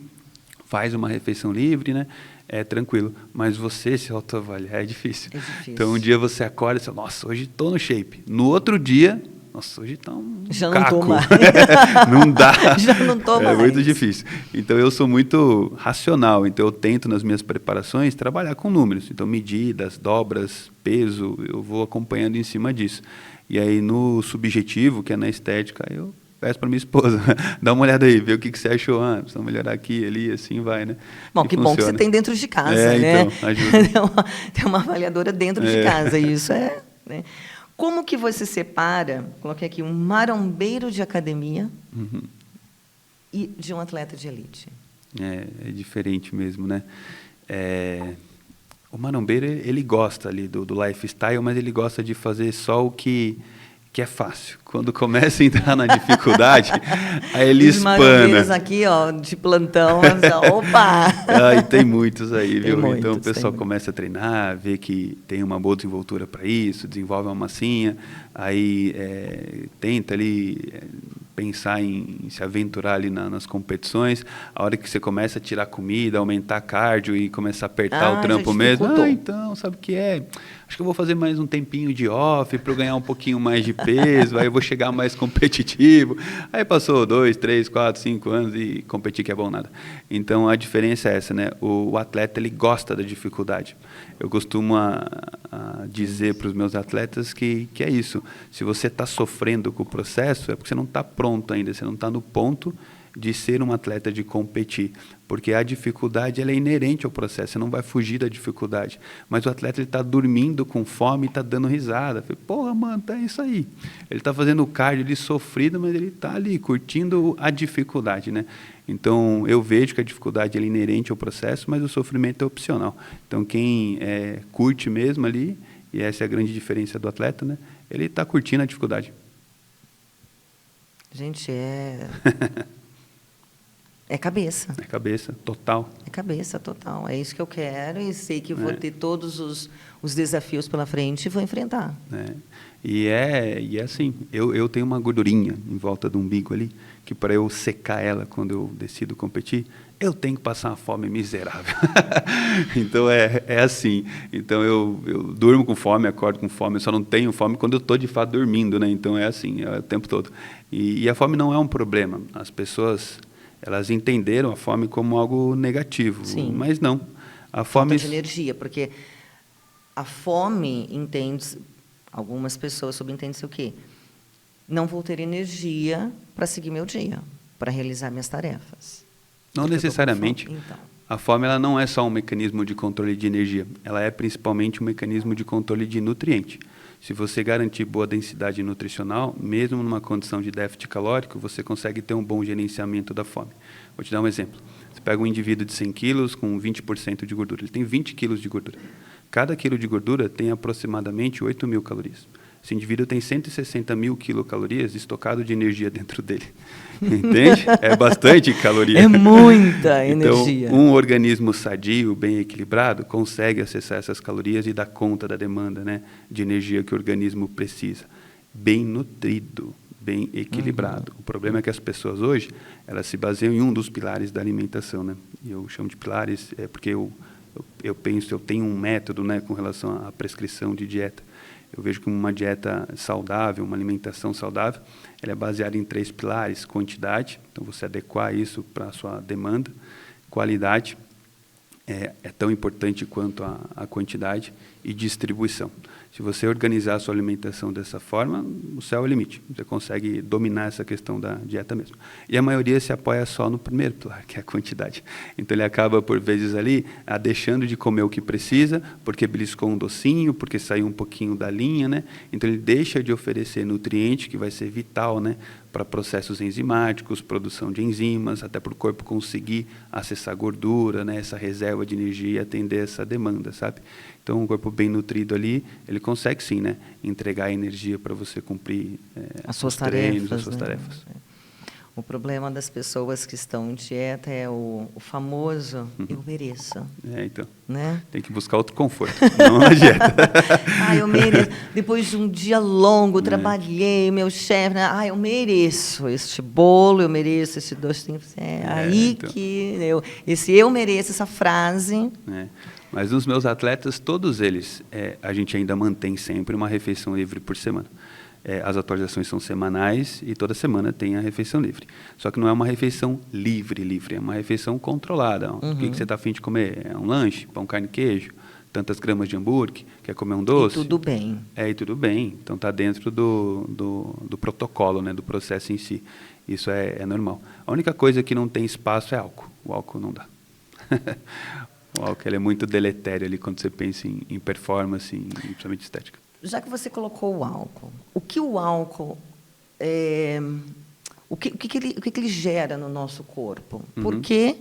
faz uma refeição livre, né? É tranquilo. Mas você se autoavaliar é difícil. É difícil. Então, um dia você acorda e fala, nossa, hoje estou no shape. No outro dia, nossa, hoje está um já caco. não estou mais. Não dá. Já não estou mais. É muito difícil. Então, eu sou muito racional. Então, eu tento, nas minhas preparações, trabalhar com números. Então, medidas, dobras, peso, eu vou acompanhando em cima disso. E aí, no subjetivo, que é na estética, eu peço para minha esposa, dá uma olhada aí, vê o que você achou, precisa melhorar aqui, ali, assim vai, né? Bom, que bom que você tem dentro de casa, né? Então, ajuda. Tem uma avaliadora dentro de casa, isso é... Né? Como que você separa, coloquei aqui, um marombeiro de academia e de um atleta de elite? É diferente mesmo, né? O marombeiro, ele gosta ali do lifestyle, mas ele gosta de fazer só o que é fácil. Quando começa a entrar na dificuldade, aí ele Os espana. marombeiros aqui, ó, de plantão, opa! E tem muitos aí, viu? Muitos, então o pessoal começa a treinar, vê que tem uma boa desenvoltura para isso, desenvolve uma massinha, aí tenta ali pensar em se aventurar ali nas competições. A hora que você começa a tirar comida, aumentar cardio e começar a apertar o trampo mesmo, então, sabe o que é? Acho que eu vou fazer mais um tempinho de off para eu ganhar um pouquinho mais de peso, aí eu vou chegar mais competitivo. Aí passou 2, 3, 4, 5 anos e competir que é bom nada. Então, a diferença é essa, né? O atleta, ele gosta da dificuldade. Eu costumo dizer para os meus atletas que é isso. Se você está sofrendo com o processo, é porque você não está pronto ainda, você não está no ponto de ser um atleta, de competir, porque a dificuldade ela é inerente ao processo, você não vai fugir da dificuldade, mas o atleta está dormindo com fome e está dando risada, porra, mano, tá isso aí, ele está fazendo o cardio, ele sofrido, mas ele está ali, curtindo a dificuldade, né? Então, eu vejo que a dificuldade é inerente ao processo, mas o sofrimento é opcional. Então, quem curte mesmo ali, e essa é a grande diferença do atleta, né? Ele está curtindo a dificuldade. Gente, é cabeça. É cabeça, total. É cabeça, total. É isso que eu quero e sei que vou ter todos os desafios pela frente e vou enfrentar. E é assim, eu tenho uma gordurinha em volta do umbigo ali, que para eu secar ela quando eu decido competir, eu tenho que passar uma fome miserável. Então, é assim. Então, eu durmo com fome, acordo com fome, eu só não tenho fome quando eu estou, de fato, dormindo, né? Então, é assim, é o tempo todo. E a fome não é um problema. As pessoas, elas entenderam a fome como algo negativo. Sim. Mas não. A fome... Falta de energia, porque a fome entende... Algumas pessoas subentendem-se o quê? Não vou ter energia para seguir meu dia, para realizar minhas tarefas. Não necessariamente. Então. A fome ela não é só um mecanismo de controle de energia, ela é principalmente um mecanismo de controle de nutriente. Se você garantir boa densidade nutricional, mesmo numa condição de déficit calórico, você consegue ter um bom gerenciamento da fome. Vou te dar um exemplo. Você pega um indivíduo de 100 quilos com 20% de gordura, ele tem 20 quilos de gordura. Cada quilo de gordura tem aproximadamente 8.000 calorias. Esse indivíduo tem 160.000 quilocalorias estocado de energia dentro dele. Entende? É bastante caloria. É muita energia. Então, um organismo sadio, bem equilibrado, consegue acessar essas calorias e dar conta da demanda, né, de energia que o organismo precisa. Bem nutrido, bem equilibrado. O problema é que as pessoas hoje, elas se baseiam em um dos pilares da alimentação, né? E eu chamo de pilares porque eu penso, eu tenho um método, né, com relação à prescrição de dieta. Eu vejo que uma dieta saudável, uma alimentação saudável, ela é baseada em 3 pilares: quantidade, então você adequar isso para a sua demanda; qualidade, é tão importante quanto a quantidade; e distribuição. Se você organizar a sua alimentação dessa forma, o céu é o limite. Você consegue dominar essa questão da dieta mesmo. E a maioria se apoia só no primeiro pilar, que é a quantidade. Então ele acaba, por vezes, ali, deixando de comer o que precisa, porque beliscou um docinho, porque saiu um pouquinho da linha, né? Então ele deixa de oferecer nutriente, que vai ser vital, né, para processos enzimáticos, produção de enzimas, até para o corpo conseguir acessar gordura, né, essa reserva de energia e atender essa demanda, sabe? Então, um corpo bem nutrido ali, ele consegue sim, né, entregar energia para você cumprir as suas treinos, tarefas, as suas né? tarefas. O problema das pessoas que estão em dieta é o famoso eu mereço. Então, né? Tem que buscar outro conforto, não na dieta. Eu mereço. Depois de um dia longo, trabalhei, meu chefe, né? Eu mereço este bolo, eu mereço esse doce. Então. Que eu mereço, essa frase. Mas nos meus atletas, todos eles, a gente ainda mantém sempre uma refeição livre por semana. As atualizações são semanais e toda semana tem a refeição livre. Só que não é uma refeição livre, é uma refeição controlada. O que você está a fim de comer? É um lanche, pão, carne e queijo, tantas gramas de hambúrguer, quer comer um doce? E tudo bem. E tudo bem. Então está dentro do protocolo, né, do processo em si. Isso é normal. A única coisa que não tem espaço é álcool. O álcool não dá. O álcool ele é muito deletério ali quando você pensa em performance, principalmente estética. Já que você colocou o álcool, o que o álcool o que ele gera no nosso corpo? Porque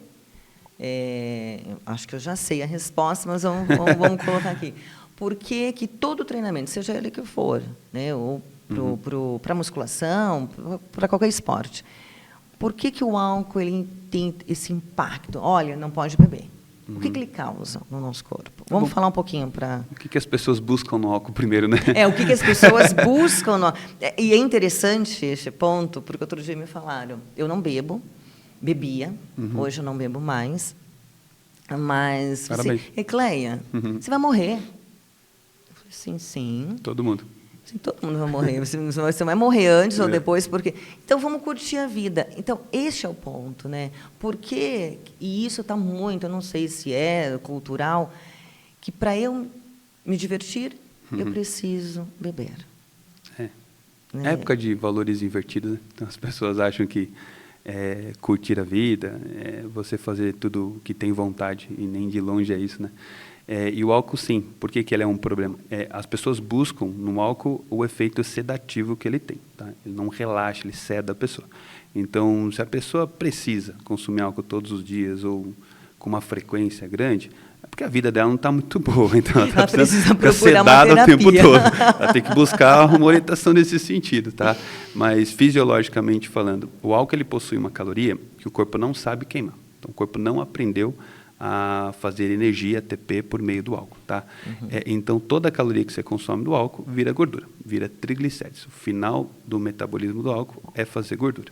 acho que eu já sei a resposta, mas vamos colocar aqui. Por que todo treinamento, seja ele que for, né, ou para musculação, para qualquer esporte, por que o álcool ele tem esse impacto? Olha, não pode beber. O que ele causa no nosso corpo? Vamos falar um pouquinho para... O que as pessoas buscam no álcool primeiro, né? O que as pessoas buscam no... E é interessante esse ponto, porque outro dia me falaram, eu não bebia, hoje eu não bebo mais, mas... Parabéns. Cleia, você vai morrer. Eu falei, sim. Todo mundo. Sim, todo mundo vai morrer. Você vai morrer antes ou depois, porque... Então, vamos curtir a vida. Então, este é o ponto, né? Porque, e isso está muito, eu não sei se é cultural, que para eu me divertir, eu preciso beber. Né? Época de valores invertidos, né? Então, as pessoas acham que curtir a vida, você fazer tudo o que tem vontade, e nem de longe é isso, né? E o álcool, sim. Por que ele é um problema? As pessoas buscam no álcool o efeito sedativo que ele tem. Tá? Ele não relaxa, ele seda a pessoa. Então, se a pessoa precisa consumir álcool todos os dias ou com uma frequência grande, é porque a vida dela não está muito boa. Então, ela precisa procurar uma sedada o terapia. tempo todo. Ela tem que buscar uma orientação nesse sentido. Tá? Mas, fisiologicamente falando, o álcool ele possui uma caloria que o corpo não sabe queimar. Então, o corpo não aprendeu a fazer energia, ATP, por meio do álcool. Tá? Então, toda a caloria que você consome do álcool vira gordura, vira triglicéridos. O final do metabolismo do álcool é fazer gordura.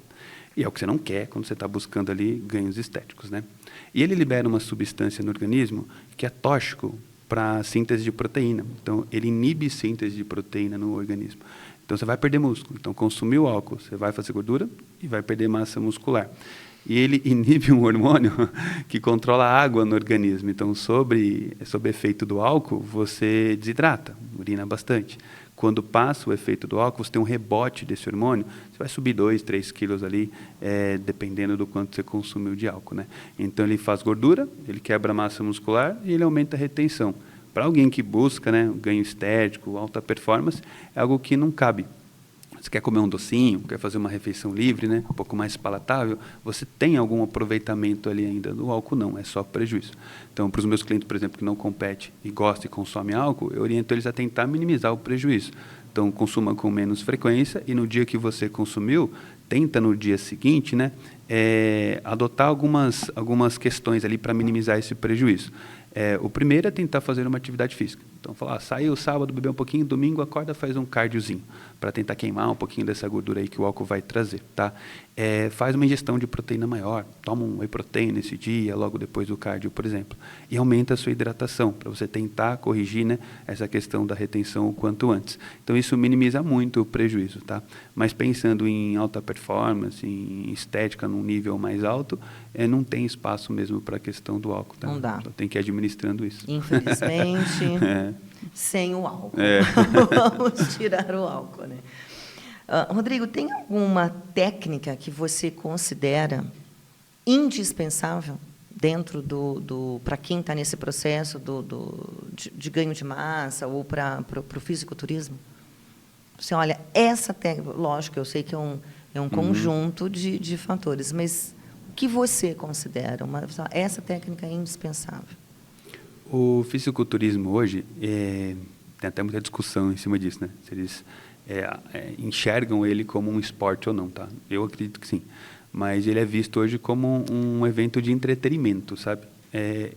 E é o que você não quer quando você está buscando ali ganhos estéticos. Né? E ele libera uma substância no organismo que é tóxico para a síntese de proteína. Então, ele inibe síntese de proteína no organismo. Então, você vai perder músculo. Então, consumiu álcool, você vai fazer gordura e vai perder massa muscular. E ele inibe um hormônio que controla a água no organismo. Então, sob efeito do álcool, você desidrata, urina bastante. Quando passa o efeito do álcool, você tem um rebote desse hormônio, você vai subir 2, 3 quilos ali, dependendo do quanto você consumiu de álcool. Né? Então, ele faz gordura, ele quebra a massa muscular e ele aumenta a retenção. Para alguém que busca, né, ganho estético, alta performance, é algo que não cabe. Você quer comer um docinho, quer fazer uma refeição livre, né, um pouco mais palatável, você tem algum aproveitamento ali ainda. Do álcool não, é só prejuízo. Então, para os meus clientes, por exemplo, que não competem e gostam e consomem álcool, eu oriento eles a tentar minimizar o prejuízo. Então, consuma com menos frequência e no dia que você consumiu, tenta no dia seguinte, né, adotar algumas questões ali para minimizar esse prejuízo. O primeiro é tentar fazer uma atividade física. Então, falar, saiu sábado, beber um pouquinho, domingo, acorda, faz um cardiozinho, para tentar queimar um pouquinho dessa gordura aí que o álcool vai trazer. Tá? Faz uma ingestão de proteína maior, toma um whey protein nesse dia, logo depois do cardio, por exemplo, e aumenta a sua hidratação, para você tentar corrigir, né, essa questão da retenção o quanto antes. Então, isso minimiza muito o prejuízo. Tá? Mas pensando em alta performance, em estética num nível mais alto, não tem espaço mesmo para a questão do álcool. Tá? Não dá. Só tem que ir administrando isso. Infelizmente. sem o álcool. É. Vamos tirar o álcool, né? Rodrigo, tem alguma técnica que você considera indispensável dentro para quem está nesse processo de ganho de massa ou para o fisiculturismo? Você olha, essa técnica, lógico, eu sei que é um conjunto de fatores, mas o que você considera? Essa técnica é indispensável? O fisiculturismo hoje, tem até muita discussão em cima disso, né? Se eles enxergam ele como um esporte ou não, tá? Eu acredito que sim. Mas ele é visto hoje como um evento de entretenimento, sabe?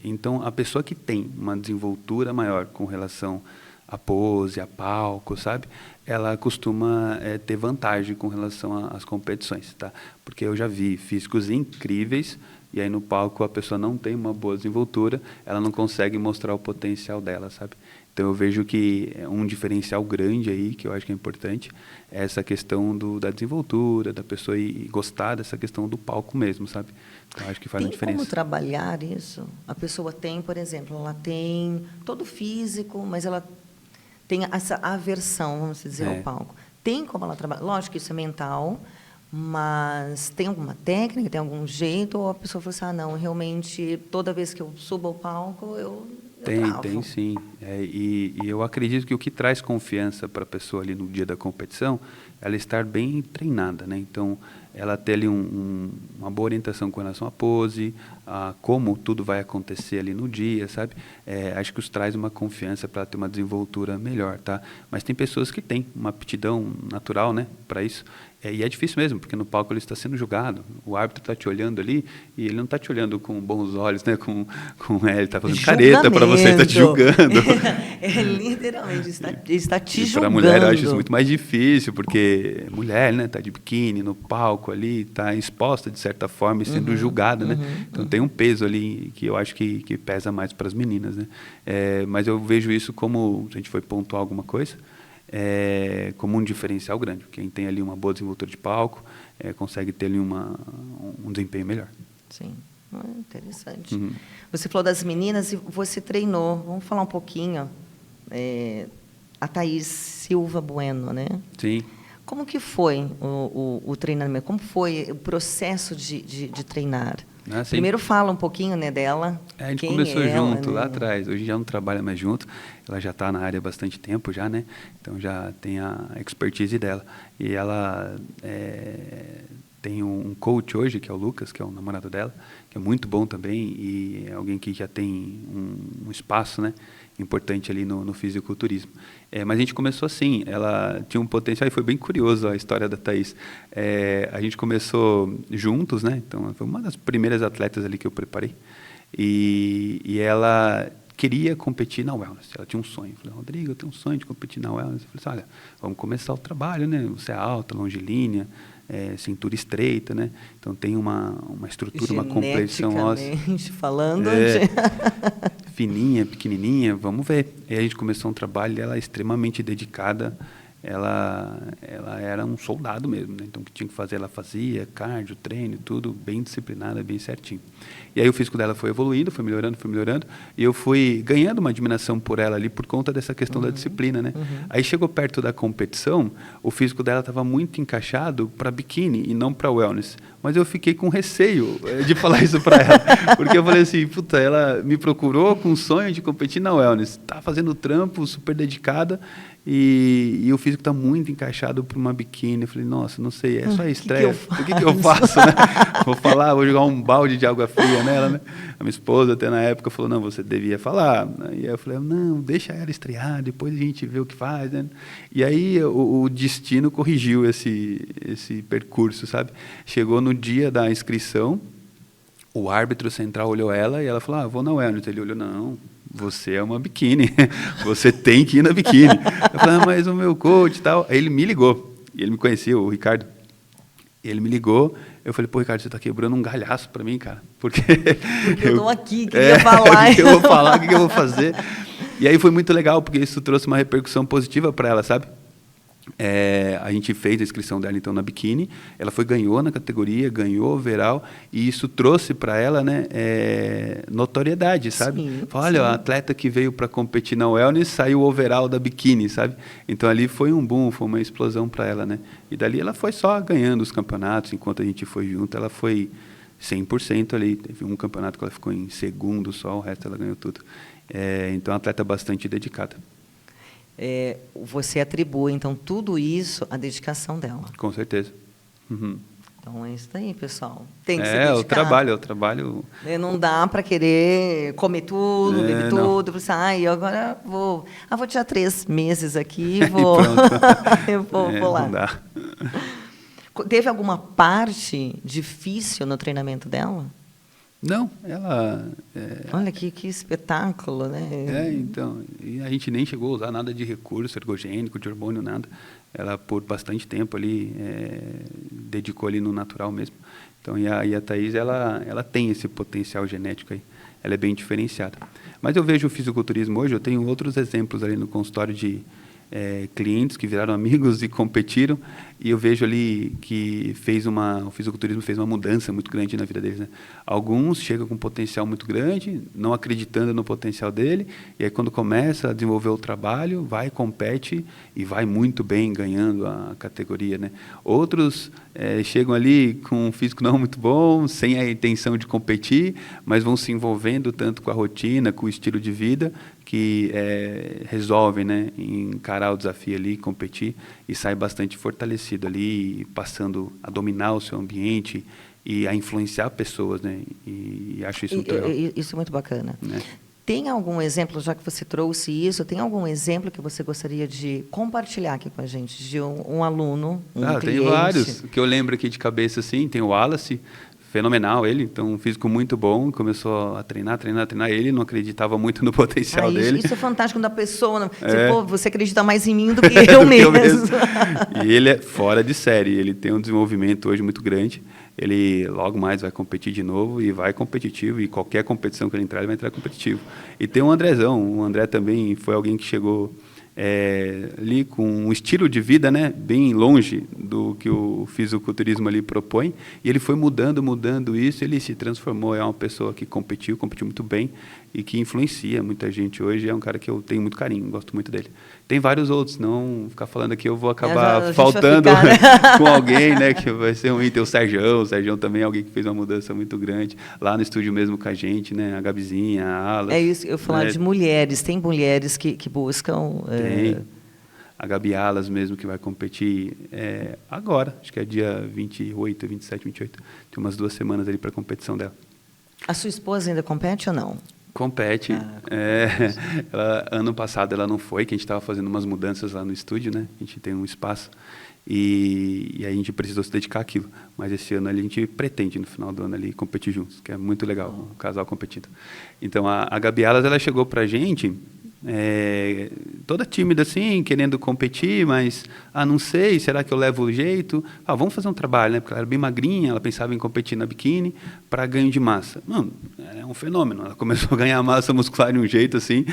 Então, a pessoa que tem uma desenvoltura maior com relação a pose, a palco, sabe? Ela costuma ter vantagem com relação às competições, tá? Porque eu já vi físicos incríveis e aí no palco a pessoa não tem uma boa desenvoltura, ela não consegue mostrar o potencial dela, sabe? Então eu vejo que um diferencial grande aí, que eu acho que é importante, é essa questão da desenvoltura, da pessoa ir gostar dessa questão do palco mesmo, sabe? Então acho que faz uma diferença. Tem como trabalhar isso? A pessoa tem, por exemplo, ela tem todo o físico, mas ela tem essa aversão, vamos dizer, ao palco. Tem como ela trabalhar? Lógico que isso é mental, mas tem alguma técnica, tem algum jeito? Ou a pessoa fala assim, não, realmente, toda vez que eu subo ao palco, eu travo? Tem sim. E eu acredito que o que traz confiança para a pessoa ali no dia da competição, ela estar bem treinada, né? Então, ela ter ali uma boa orientação com relação à pose, a como tudo vai acontecer ali no dia, sabe? Acho que isso traz uma confiança para ter uma desenvoltura melhor, tá? Mas tem pessoas que têm uma aptidão natural, né, para isso. E é difícil mesmo, porque no palco ele está sendo julgado. O árbitro está te olhando ali e ele não está te olhando com bons olhos, né? Ele está fazendo careta para você, está te julgando. Literalmente, ele está te julgando. Para a mulher eu acho isso muito mais difícil, porque mulher, né, está de biquíni no palco ali, está exposta de certa forma e sendo julgada, né? Então tem um peso ali que eu acho que pesa mais para as meninas, né? Mas eu vejo isso como, se a gente for pontuar alguma coisa, como um diferencial grande. Quem tem ali uma boa desenvoltura de palco consegue ter ali um desempenho melhor. Sim, interessante. Você falou das meninas e você treinou. Vamos falar um pouquinho. A Thaís Silva Bueno, né? Sim. Como que foi o treinamento? Como foi o processo de treinar? Primeiro fala um pouquinho, né, dela. A gente começou junto, lá atrás. Hoje já não trabalha mais junto. Ela já está na área há bastante tempo já, né? Então já tem a expertise dela. E ela tem um coach hoje, que é o Lucas, que é o namorado dela, que é muito bom também e é alguém que já tem um espaço, né, importante ali no fisiculturismo. Mas a gente começou assim, ela tinha um potencial, e foi bem curioso a história da Thaís. A gente começou juntos, né, então ela foi uma das primeiras atletas ali que eu preparei, e ela queria competir na Wellness, ela tinha um sonho. Eu falei, Rodrigo, eu tenho um sonho de competir na Wellness. Eu falei assim, olha, vamos começar o trabalho, né, você é alta, longilínea, cintura estreita, né? Então tem uma estrutura, uma complexão óssea. Falando. Fininha, pequenininha, vamos ver. E aí a gente começou um trabalho, ela extremamente dedicada, ela era um soldado mesmo, né? Então o que tinha que fazer, ela fazia, cardio, treino, tudo bem disciplinada, bem certinho. E aí o físico dela foi evoluindo, foi melhorando, e eu fui ganhando uma admiração por ela ali por conta dessa questão da disciplina, né? Aí chegou perto da competição, o físico dela estava muito encaixado para biquíni e não para wellness. Mas eu fiquei com receio de falar isso para ela, porque eu falei assim, puta, ela me procurou com o sonho de competir na wellness, tá fazendo trampo, super dedicada, e o físico está muito encaixado para uma biquíni. Eu falei, nossa, não sei, é só estreia. O que eu faço, né? Vou jogar um balde de água fria nela, né? A minha esposa até na época falou, não, você devia falar. E aí eu falei, não, deixa ela estrear, depois a gente vê o que faz, né? E aí o destino corrigiu esse percurso, sabe? Chegou no dia da inscrição, o árbitro central olhou ela e ela falou, vou na wellness. Ele olhou, não, você é uma biquíni, você tem que ir na biquíni. Eu falei, mas o meu coach e tal. Aí ele me ligou, e ele me conhecia, o Ricardo. Ele me ligou, eu falei, pô, Ricardo, você está quebrando um galhaço para mim, cara. Porque eu estou aqui, queria falar. O que eu vou falar, o que eu vou fazer. E aí foi muito legal, porque isso trouxe uma repercussão positiva para ela, sabe? A gente fez a inscrição dela, então, na biquíni. Ela ganhou na categoria, ganhou overall, e isso trouxe para ela, né, notoriedade, sabe? Sim, Olha, a atleta que veio para competir na wellness saiu overall da biquíni, sabe? Então, ali foi um boom, foi uma explosão para ela, né? E dali ela foi só ganhando os campeonatos, enquanto a gente foi junto, ela foi 100% ali. Teve um campeonato que ela ficou em segundo só, o resto ela ganhou tudo. Então, é uma atleta bastante dedicada. Você atribui, então, tudo isso à dedicação dela. Com certeza. Uhum. Então, é isso aí, pessoal. Tem que se dedicar. É o trabalho. Não dá para querer comer tudo, beber tudo. Agora vou tirar 3 meses aqui e vou, vou lá. Não dá. Teve alguma parte difícil no treinamento dela? Não, ela... Olha que espetáculo, né? Então, e a gente nem chegou a usar nada de recurso ergogênico, de hormônio, nada. Ela, por bastante tempo ali, dedicou ali no natural mesmo. Então, e a Thaís, ela tem esse potencial genético aí. Ela é bem diferenciada. Mas eu vejo o fisiculturismo hoje, eu tenho outros exemplos ali no consultório de clientes que viraram amigos e competiram, e eu vejo ali que o fisiculturismo fez uma mudança muito grande na vida deles, né? Alguns chegam com um potencial muito grande, não acreditando no potencial dele, e aí quando começa a desenvolver o trabalho, vai, compete e vai muito bem, ganhando a categoria, né? Outros chegam ali com um físico não muito bom, sem a intenção de competir, mas vão se envolvendo tanto com a rotina, com o estilo de vida, que resolvem, né, encarar o desafio ali, competir, e sai bastante fortalecido ali, passando a dominar o seu ambiente e a influenciar pessoas, né? E acho isso muito legal. Isso é muito bacana. Né? Tem algum exemplo, já que você trouxe isso, tem algum exemplo que você gostaria de compartilhar aqui com a gente, de um aluno, cliente? Tem vários, que eu lembro aqui de cabeça, assim, tem o Wallace, fenomenal ele, então um físico muito bom, começou a treinar, ele não acreditava muito no potencial dele. Isso é fantástico da pessoa, você acredita mais em mim do que eu mesmo. E ele é fora de série, ele tem um desenvolvimento hoje muito grande, ele logo mais vai competir de novo e vai competitivo, e qualquer competição que ele entrar, ele vai entrar competitivo. E tem o Andrezão, o André também foi alguém que chegou ali com um estilo de vida, né, bem longe do que o fisiculturismo ali propõe, e ele foi mudando isso, ele se transformou, é uma pessoa que competiu muito bem e que influencia muita gente hoje, é um cara que eu tenho muito carinho, gosto muito dele. Tem vários outros, não ficar falando aqui eu vou acabar faltando com alguém, né, que vai ser ruim. Tem o Sergião também é alguém que fez uma mudança muito grande, lá no estúdio mesmo com a gente, né, a Gabizinha, a Alas. É isso, eu falar de mulheres, tem mulheres que buscam... Tem. A Gabi Alas mesmo, que vai competir agora, acho que é dia 27, 28. Tem umas 2 semanas ali para a competição dela. A sua esposa ainda compete ou não? Compete. Ano passado ela não foi, que a gente estava fazendo umas mudanças lá no estúdio, né? A gente tem um espaço e aí a gente precisou se dedicar àquilo. Mas esse ano ali a gente pretende, no final do ano, ali, competir juntos, que é muito legal, um casal competindo. Então, a Gabi Alas, ela chegou para a gente... toda tímida assim, querendo competir, mas não sei, será que eu levo o jeito? Vamos fazer um trabalho, né? Porque ela era bem magrinha, ela pensava em competir na biquíni para ganho de massa. Não, é um fenômeno. Ela começou a ganhar massa muscular de um jeito assim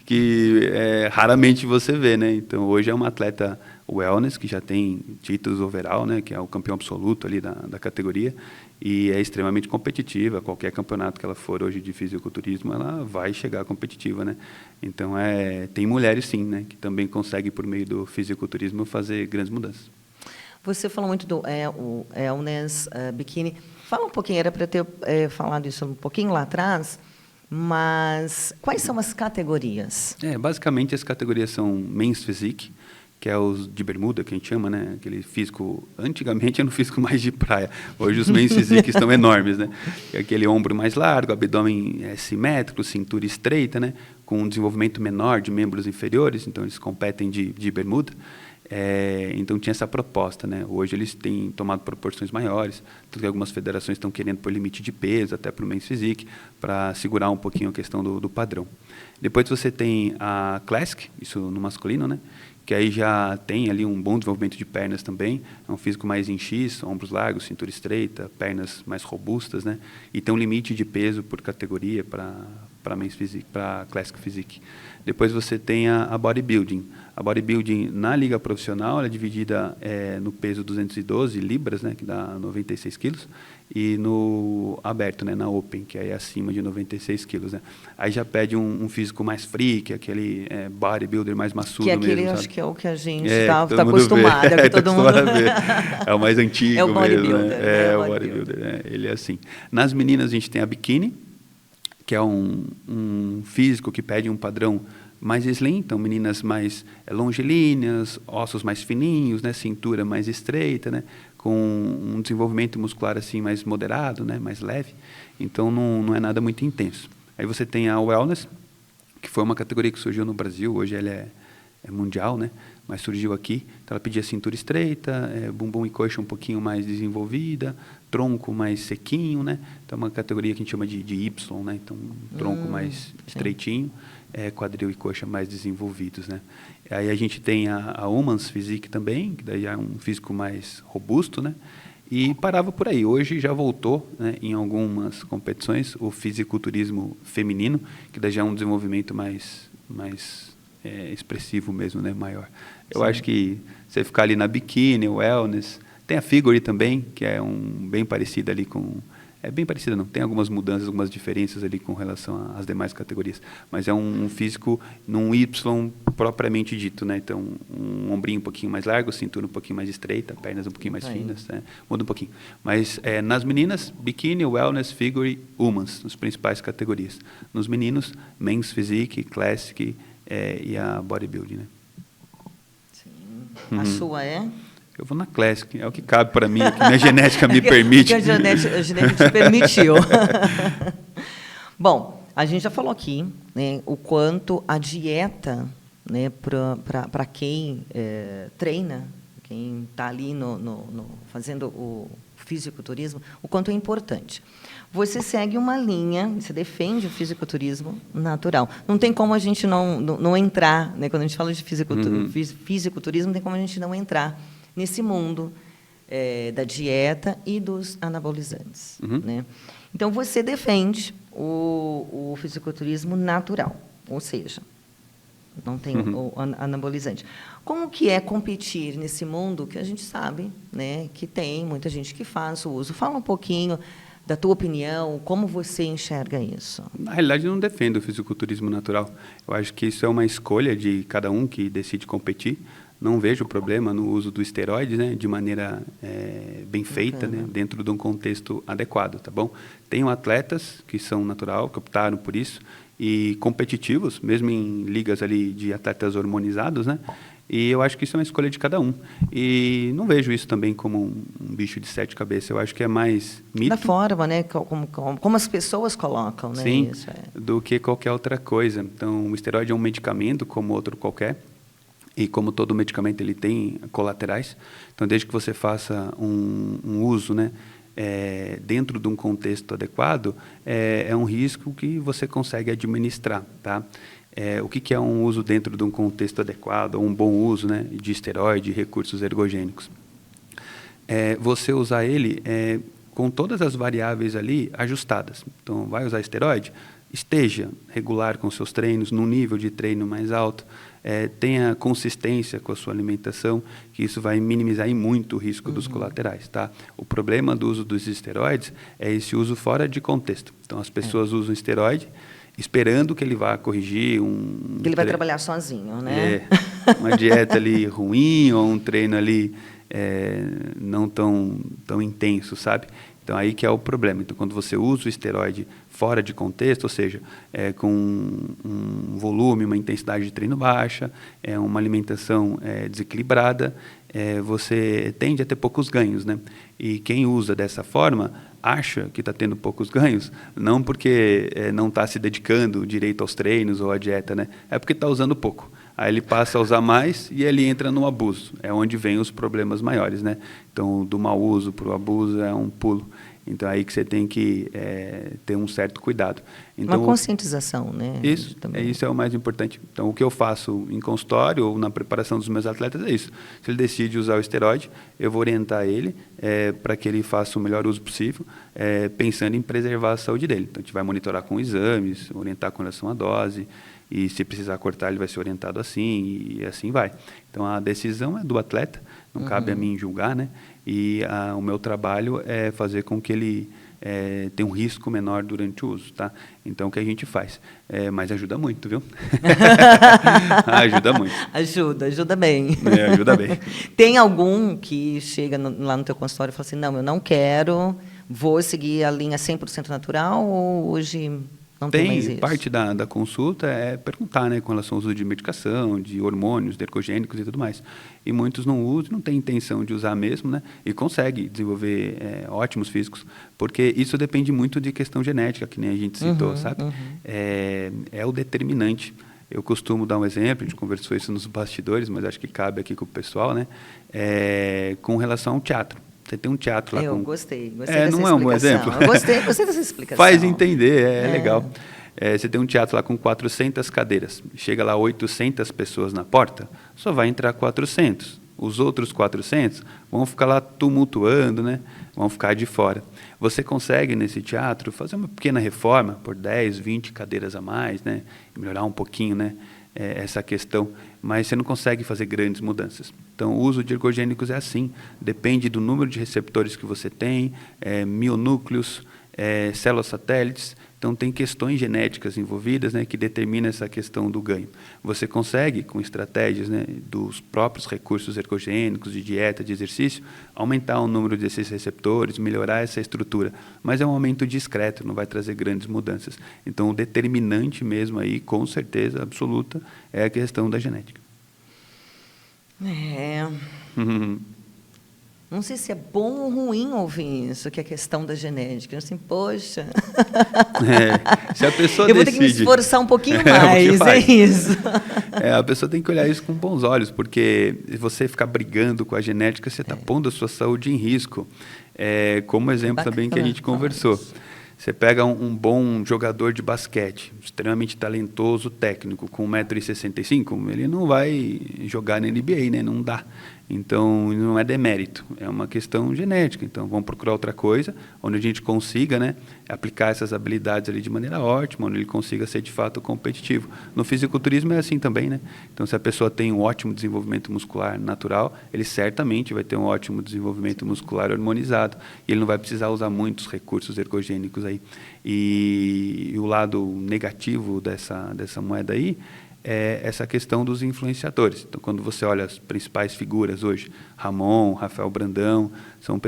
que raramente você vê, né? Então hoje é uma atleta wellness que já tem títulos overall, né? Que é o campeão absoluto ali da categoria. E é extremamente competitiva. Qualquer campeonato que ela for hoje de fisiculturismo, ela vai chegar competitiva, né? Então, tem mulheres, sim, né, que também conseguem, por meio do fisiculturismo, fazer grandes mudanças. Você falou muito do wellness, biquíni. Fala um pouquinho, era para ter falado isso um pouquinho lá atrás, mas quais são as categorias? Basicamente, as categorias são Men's Physique, que é os de bermuda, que a gente chama, né? Aquele físico, antigamente era um físico mais de praia, hoje os Men's Physique estão enormes, né? Aquele ombro mais largo, abdômen simétrico, cintura estreita, né? Com um desenvolvimento menor de membros inferiores, então eles competem de bermuda. Então tinha essa proposta, né? Hoje eles têm tomado proporções maiores, tanto que algumas federações estão querendo pôr limite de peso até para o Men's Physique, para segurar um pouquinho a questão do padrão. Depois você tem a Classic, isso no masculino, né? Que aí já tem ali um bom desenvolvimento de pernas também, é um físico mais em X, ombros largos, cintura estreita, pernas mais robustas, né? E tem um limite de peso por categoria para para Men's Physique, para Classic Physique. Depois você tem a Bodybuilding. A Bodybuilding na liga profissional ela é dividida no peso 212 libras, né, que dá 96 quilos, e no aberto, né, na Open, que é acima de 96 quilos. Né. Aí já pede um físico mais freak, aquele bodybuilder mais maçudo mesmo. Que aquele sabe? acho que é o que a gente está todo mundo acostumado. vê. É, que todo mundo... É o mais antigo é o bodybuilder, mesmo. Né? É o bodybuilder. Ele é assim. Nas meninas a gente tem a Bikini, que é um físico que pede um padrão mais slim, então meninas mais longilíneas, ossos mais fininhos, né, cintura mais estreita, né, com um desenvolvimento muscular assim mais moderado, né, mais leve, então não é nada muito intenso. Aí você tem a Wellness, que foi uma categoria que surgiu no Brasil, hoje ela é mundial, né, mas surgiu aqui, então ela pedia cintura estreita, bumbum e coxa um pouquinho mais desenvolvida, tronco mais sequinho, né, então é uma categoria que a gente chama de Y, né, então um tronco mais estreitinho, quadril e coxa mais desenvolvidos, né. Aí a gente tem a Women's Physique também, que daí é um físico mais robusto, né, e parava por aí. Hoje já voltou, né, em algumas competições, o fisiculturismo feminino, que daí já é um desenvolvimento mais expressivo mesmo, né, maior. Eu acho que você ficar ali na Bikini, o Wellness, tem a Figure também, que é bem parecida ali com... bem parecida não, tem algumas mudanças, algumas diferenças ali com relação às demais categorias, mas é um físico num Y propriamente dito, né, então um ombrinho um pouquinho mais largo, cintura um pouquinho mais estreita, pernas um pouquinho mais finas, né? Muda um pouquinho. Mas nas meninas, Bikini, Wellness, Figure, Women's, as principais categorias. Nos meninos, Men's Physique, Classic e a Bodybuilding, né? Sim. A sua é? Eu vou na Classic, é o que cabe para mim, o que minha genética me permite. A genética te permitiu. Bom, a gente já falou aqui, né, o quanto a dieta, né, para quem treina, quem está ali fazendo o fisiculturismo, o quanto é importante. Você segue uma linha, você defende o fisiculturismo natural. Não tem como a gente não entrar, né, quando a gente fala de fisiculturismo, não tem como a gente não entrar nesse mundo da dieta e dos anabolizantes. Né? Então, você defende o fisiculturismo natural, ou seja, não tem o anabolizante. Como que é competir nesse mundo que a gente sabe, né, que tem muita gente que faz o uso? Fala um pouquinho da tua opinião, como você enxerga isso? Na realidade, eu não defendo o fisiculturismo natural. Eu acho que isso é uma escolha de cada um que decide competir. Não vejo problema no uso do esteroide, né, de maneira bem feita, né, dentro de um contexto adequado, tá bom? Tenho atletas que são natural, que optaram por isso, e competitivos, mesmo em ligas ali de atletas hormonizados, né? E eu acho que isso é uma escolha de cada um. E não vejo isso também como um bicho de 7 cabeças. Eu acho que é mais mito. Da forma, né? Como as pessoas colocam, né? Sim, isso do que qualquer outra coisa. Então, o esteroide é um medicamento como outro qualquer. E como todo medicamento, ele tem colaterais. Então, desde que você faça um uso, né, dentro de um contexto adequado, é um risco que você consegue administrar, tá? O que é um uso dentro de um contexto adequado, ou um bom uso, né, de esteroide e recursos ergogênicos? Você usar ele com todas as variáveis ali ajustadas. Então, vai usar esteroide? Esteja regular com seus treinos, num nível de treino mais alto, tenha consistência com a sua alimentação, que isso vai minimizar muito o risco dos colaterais, tá? O problema do uso dos esteroides é esse uso fora de contexto. Então, as pessoas usam esteroide esperando que ele vá corrigir que ele vai trabalhar sozinho, né? Uma dieta ali ruim ou um treino ali não tão intenso, sabe? Então, aí que é o problema. Então, quando você usa o esteroide fora de contexto, ou seja, com um volume, uma intensidade de treino baixa, uma alimentação desequilibrada, você tende a ter poucos ganhos, né? E quem usa dessa forma acha que está tendo poucos ganhos, não porque não está se dedicando direito aos treinos ou à dieta, né? É porque está usando pouco. Aí ele passa a usar mais e ele entra no abuso. É onde vem os problemas maiores, né? Então, do mau uso para o abuso é um pulo. Então, é aí que você tem que ter um certo cuidado. Então, uma conscientização, né? Isso é o mais importante. Então, o que eu faço em consultório ou na preparação dos meus atletas é isso. Se ele decide usar o esteroide, eu vou orientar ele para que ele faça o melhor uso possível, pensando em preservar a saúde dele. Então, a gente vai monitorar com exames, orientar com relação à dose, e se precisar cortar, ele vai ser orientado assim, e assim vai. Então, a decisão é do atleta, não cabe a mim julgar, né? E o meu trabalho é fazer com que ele tenha um risco menor durante o uso, tá? Então, o que a gente faz? Mas ajuda muito, viu? Ajuda muito. Ajuda bem. Ajuda bem. Tem algum que chega lá no teu consultório e fala assim, não, eu não quero, vou seguir a linha 100% natural, ou hoje não tem mais isso? Parte da consulta é perguntar, né, com relação ao uso de medicação, de hormônios, de ergogênicos e tudo mais. E muitos não usam, não têm intenção de usar mesmo, né, e conseguem desenvolver ótimos físicos, porque isso depende muito de questão genética, que nem a gente citou, sabe? É o determinante. Eu costumo dar um exemplo, a gente conversou isso nos bastidores, mas acho que cabe aqui com o pessoal, né, com relação ao teatro. Você tem um teatro lá eu com... gostei dessa explicação. Não é um bom exemplo? Eu gostei dessa explicação. Faz entender, é legal. Você tem um teatro lá com 400 cadeiras, chega lá 800 pessoas na porta, só vai entrar 400. Os outros 400 vão ficar lá tumultuando, né? Vão ficar de fora. Você consegue, nesse teatro, fazer uma pequena reforma por 10, 20 cadeiras a mais, né? Melhorar um pouquinho, né? Essa questão, mas você não consegue fazer grandes mudanças. Então, o uso de ergogênicos é assim, depende do número de receptores que você tem, mionúcleos, células satélites, então tem questões genéticas envolvidas, né, que determinam essa questão do ganho. Você consegue, com estratégias, né, dos próprios recursos ergogênicos, de dieta, de exercício, aumentar o número desses receptores, melhorar essa estrutura, mas é um aumento discreto, não vai trazer grandes mudanças. Então, o determinante mesmo aí, com certeza absoluta, é a questão da genética. Não sei se é bom ou ruim ouvir isso, que é a questão da genética. Assim, poxa... se a pessoa eu vou ter que me esforçar um pouquinho mais, é isso. A pessoa tem que olhar isso com bons olhos, porque se você ficar brigando com a genética, você está pondo a sua saúde em risco. Como exemplo também que a gente conversou. Você pega um bom jogador de basquete, extremamente talentoso, técnico, com 1,65 m, ele não vai jogar na NBA, né? Não dá. Então, não é demérito, é uma questão genética. Então, vamos procurar outra coisa, onde a gente consiga, né, aplicar essas habilidades ali de maneira ótima, onde ele consiga ser, de fato, competitivo. No fisiculturismo é assim também, né? Então, se a pessoa tem um ótimo desenvolvimento muscular natural, ele certamente vai ter um ótimo desenvolvimento muscular hormonizado, e ele não vai precisar usar muitos recursos ergogênicos aí. E o lado negativo dessa moeda aí, essa questão dos influenciadores. Então, quando você olha as principais figuras hoje, Ramon, Rafael Brandão, são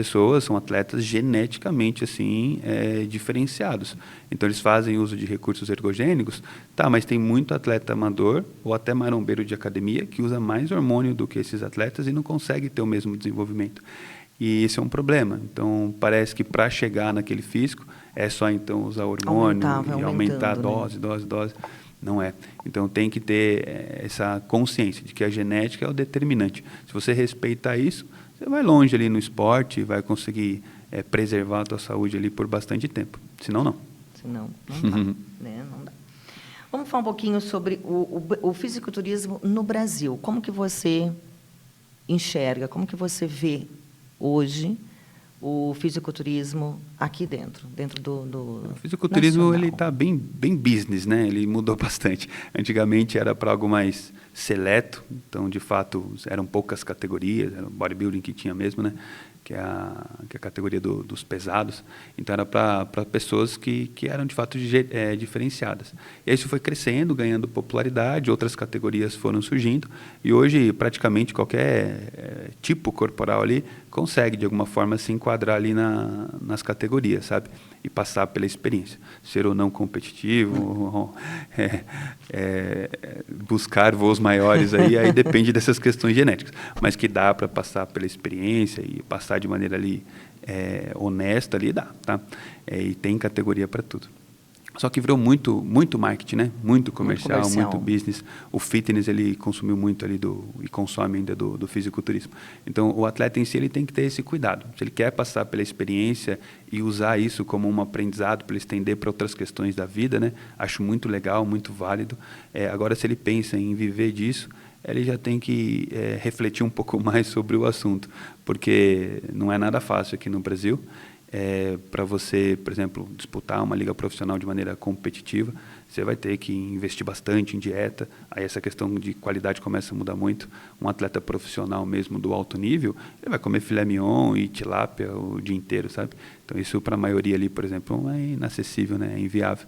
atletas geneticamente assim, diferenciados. Então, eles fazem uso de recursos ergogênicos, mas tem muito atleta amador ou até marombeiro de academia que usa mais hormônio do que esses atletas e não consegue ter o mesmo desenvolvimento. E esse é um problema. Então, parece que para chegar naquele físico, é só então usar hormônio e aumentar a dose. Não é. Então, tem que ter essa consciência de que a genética é o determinante. Se você respeitar isso, você vai longe ali no esporte e vai conseguir preservar a tua saúde ali por bastante tempo. Senão, não. Senão, não dá. Né? Não dá. Vamos falar um pouquinho sobre o fisiculturismo no Brasil. Como que você enxerga, como que você vê hoje o fisiculturismo aqui dentro do O fisiculturismo ele está bem business, né? Ele mudou bastante. Antigamente era para algo mais seleto, então de fato eram poucas categorias, era o bodybuilding que tinha mesmo, né? Que é a categoria dos pesados. Então era para pessoas que eram de fato diferenciadas. E aí isso foi crescendo, ganhando popularidade, outras categorias foram surgindo e hoje praticamente qualquer tipo corporal ali consegue de alguma forma se enquadrar ali nas categorias, sabe? E passar pela experiência. Ser ou não competitivo, buscar voos maiores, aí depende dessas questões genéticas. Mas que dá para passar pela experiência e passar de maneira ali honesta, ali dá, tá? E tem categoria para tudo. Só que virou muito marketing, né? Muito comercial, muito business. O fitness, ele consumiu muito ali e consome ainda do fisiculturismo. Então, o atleta em si, ele tem que ter esse cuidado. Se ele quer passar pela experiência e usar isso como um aprendizado para ele estender para outras questões da vida, né? Acho muito legal, muito válido. Agora, se ele pensa em viver disso, ele já tem que refletir um pouco mais sobre o assunto, porque não é nada fácil aqui no Brasil. Para você, por exemplo, disputar uma liga profissional de maneira competitiva, você vai ter que investir bastante em dieta, aí essa questão de qualidade começa a mudar muito. Um atleta profissional mesmo do alto nível, ele vai comer filé mignon e tilápia o dia inteiro, sabe? Então isso para a maioria ali, por exemplo, é inacessível, né? É inviável.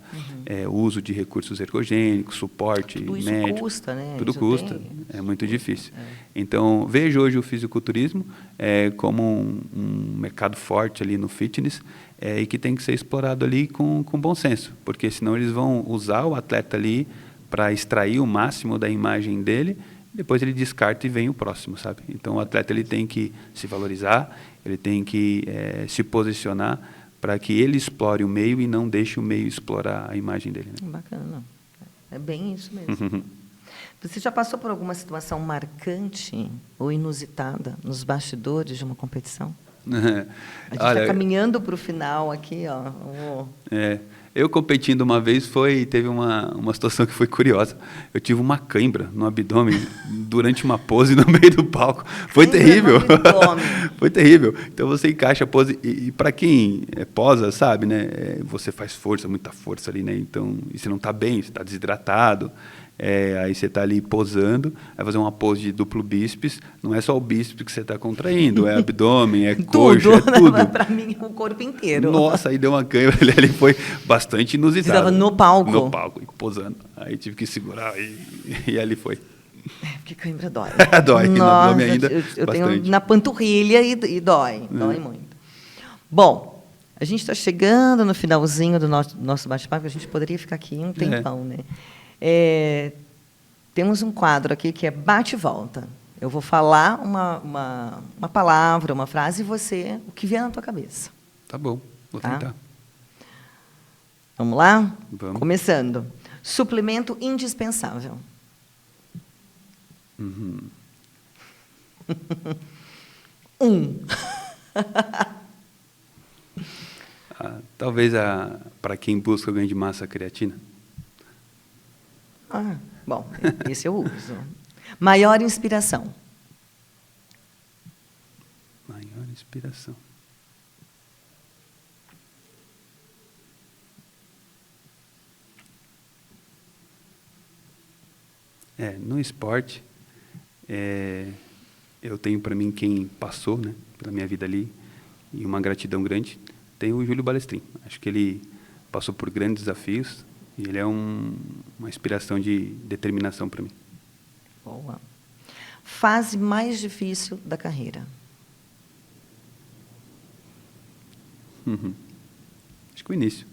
O uso de recursos ergogênicos, suporte tudo isso médico. Custa, né? Tudo isso custa, é muito difícil. Então, vejo hoje o fisiculturismo como um mercado forte ali no fitness, e que tem que ser explorado ali com bom senso, porque senão eles vão usar o atleta ali para extrair o máximo da imagem dele, depois ele descarta e vem o próximo, sabe? Então o atleta ele tem que se valorizar, ele tem que se posicionar para que ele explore o meio e não deixe o meio explorar a imagem dele. Né? Bacana, é bem isso mesmo. Você já passou por alguma situação marcante ou inusitada nos bastidores de uma competição? A gente está caminhando para o final aqui, ó. Eu competindo uma vez teve uma situação que foi curiosa. Eu tive uma cãibra no abdômen durante uma pose no meio do palco. Foi terrível. Foi terrível. Então você encaixa a pose e para quem posa, sabe, né? Você faz força, muita força ali, né? Então, e você não está bem, você está desidratado. Aí você está ali posando, vai fazer uma pose de duplo bíceps, não é só o bíceps que você está contraindo, é abdômen, é coxa, é tudo. Para mim, o corpo inteiro. Nossa, aí deu uma cãibra, ali foi bastante inusitado. Você estava no palco? No palco, posando. Aí tive que segurar e ali foi. Porque cãibra dói. Dói, no abdômen ainda eu bastante. tenho na panturrilha e dói muito. Bom, a gente está chegando no finalzinho do nosso bate-papo, a gente poderia ficar aqui um tempão, né? Temos um quadro aqui que é bate e volta. Eu vou falar uma palavra, uma frase, e você, o que vier na tua cabeça. Tá bom, vou tentar. Vamos lá? Vamos. Começando. Suplemento indispensável. Talvez para quem busca ganho de massa, a creatina. Bom, esse eu uso. Maior inspiração. Maior inspiração. No esporte, eu tenho para mim quem passou, né, pela minha vida ali, e uma gratidão grande, tem o Júlio Balestrin. Acho que ele passou por grandes desafios, e ele é uma inspiração de determinação para mim. Boa. Fase mais difícil da carreira? Acho que o início.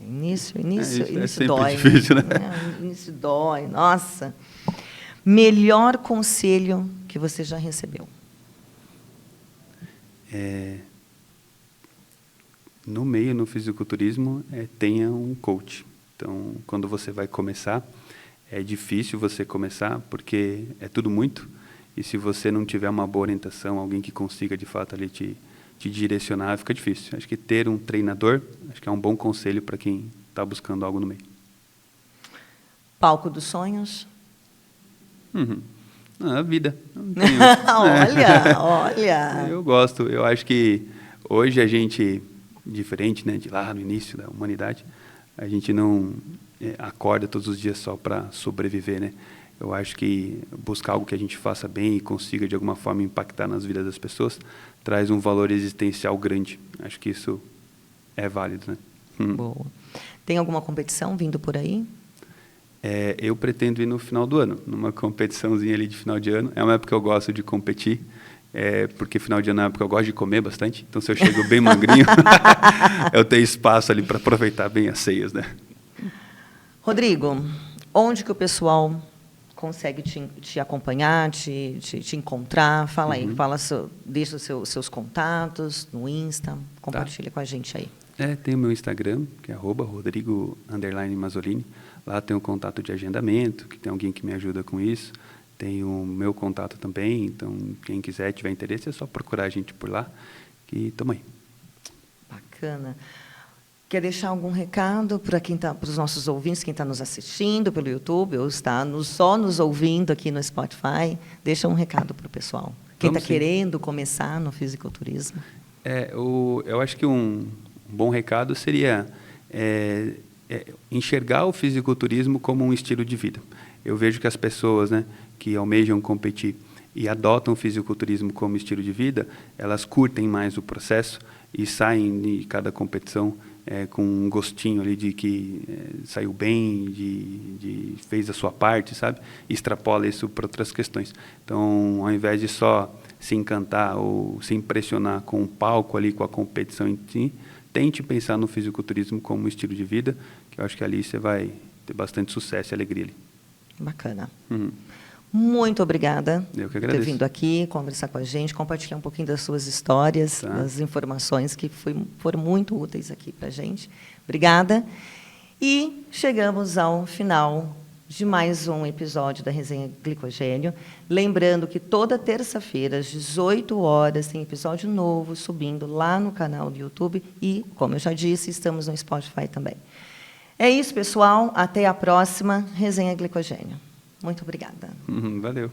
Início sempre dói. Difícil, né? Início dói, nossa. Melhor conselho que você já recebeu? No meio, no fisiculturismo, tenha um coach. Então, quando você vai começar, é difícil você começar, porque é tudo muito, e se você não tiver uma boa orientação, alguém que consiga, de fato, ali te direcionar, fica difícil. Acho que ter um treinador, acho que é um bom conselho para quem está buscando algo no meio. Palco dos sonhos? A vida. Olha. Eu gosto. Eu acho que hoje a gente, diferente, né, de lá no início da humanidade, a gente não acorda todos os dias só para sobreviver, né? Eu acho que buscar algo que a gente faça bem e consiga, de alguma forma, impactar nas vidas das pessoas, traz um valor existencial grande. Acho que isso é válido, né? Boa. Tem alguma competição vindo por aí? Eu pretendo ir no final do ano, numa competiçãozinha ali de final de ano. É uma época que eu gosto de competir, porque final de ano é uma época que eu gosto de comer bastante. Então, se eu chego bem magrinho, eu tenho espaço ali para aproveitar bem as ceias, né? Rodrigo, onde que o pessoal consegue te acompanhar, te encontrar? Fala aí, deixa os seus contatos no Insta, compartilha com a gente aí. Tem o meu Instagram, que é @Rodrigo_Mazzolini. Lá tem o contato de agendamento, que tem alguém que me ajuda com isso. Tem o meu contato também, então quem quiser, tiver interesse, é só procurar a gente por lá, que estamos aí. Bacana. Quer deixar algum recado para os nossos ouvintes, quem está nos assistindo pelo YouTube ou está só nos ouvindo aqui no Spotify? Deixa um recado para o pessoal. Quem está querendo começar no fisiculturismo? Eu acho que um bom recado seria enxergar o fisiculturismo como um estilo de vida. Eu vejo que as pessoas, né, que almejam competir e adotam o fisiculturismo como estilo de vida, elas curtem mais o processo e saem de cada competição com um gostinho ali de que saiu bem, de fez a sua parte, sabe? E extrapola isso para outras questões. Então, ao invés de só se encantar ou se impressionar com o palco ali, com a competição em si, tente pensar no fisiculturismo como um estilo de vida, que eu acho que ali você vai ter bastante sucesso e alegria ali. Bacana. Muito obrigada Eu que por ter agradeço. vindo aqui, conversar com a gente, compartilhar um pouquinho das suas histórias, das informações que foram muito úteis aqui para a gente. Obrigada. E chegamos ao final de mais um episódio da Resenha Glicogênio. Lembrando que toda terça-feira, às 18 horas, tem episódio novo subindo lá no canal do YouTube e, como eu já disse, estamos no Spotify também. É isso, pessoal. Até a próxima Resenha Glicogênio. Muito obrigada. Valeu.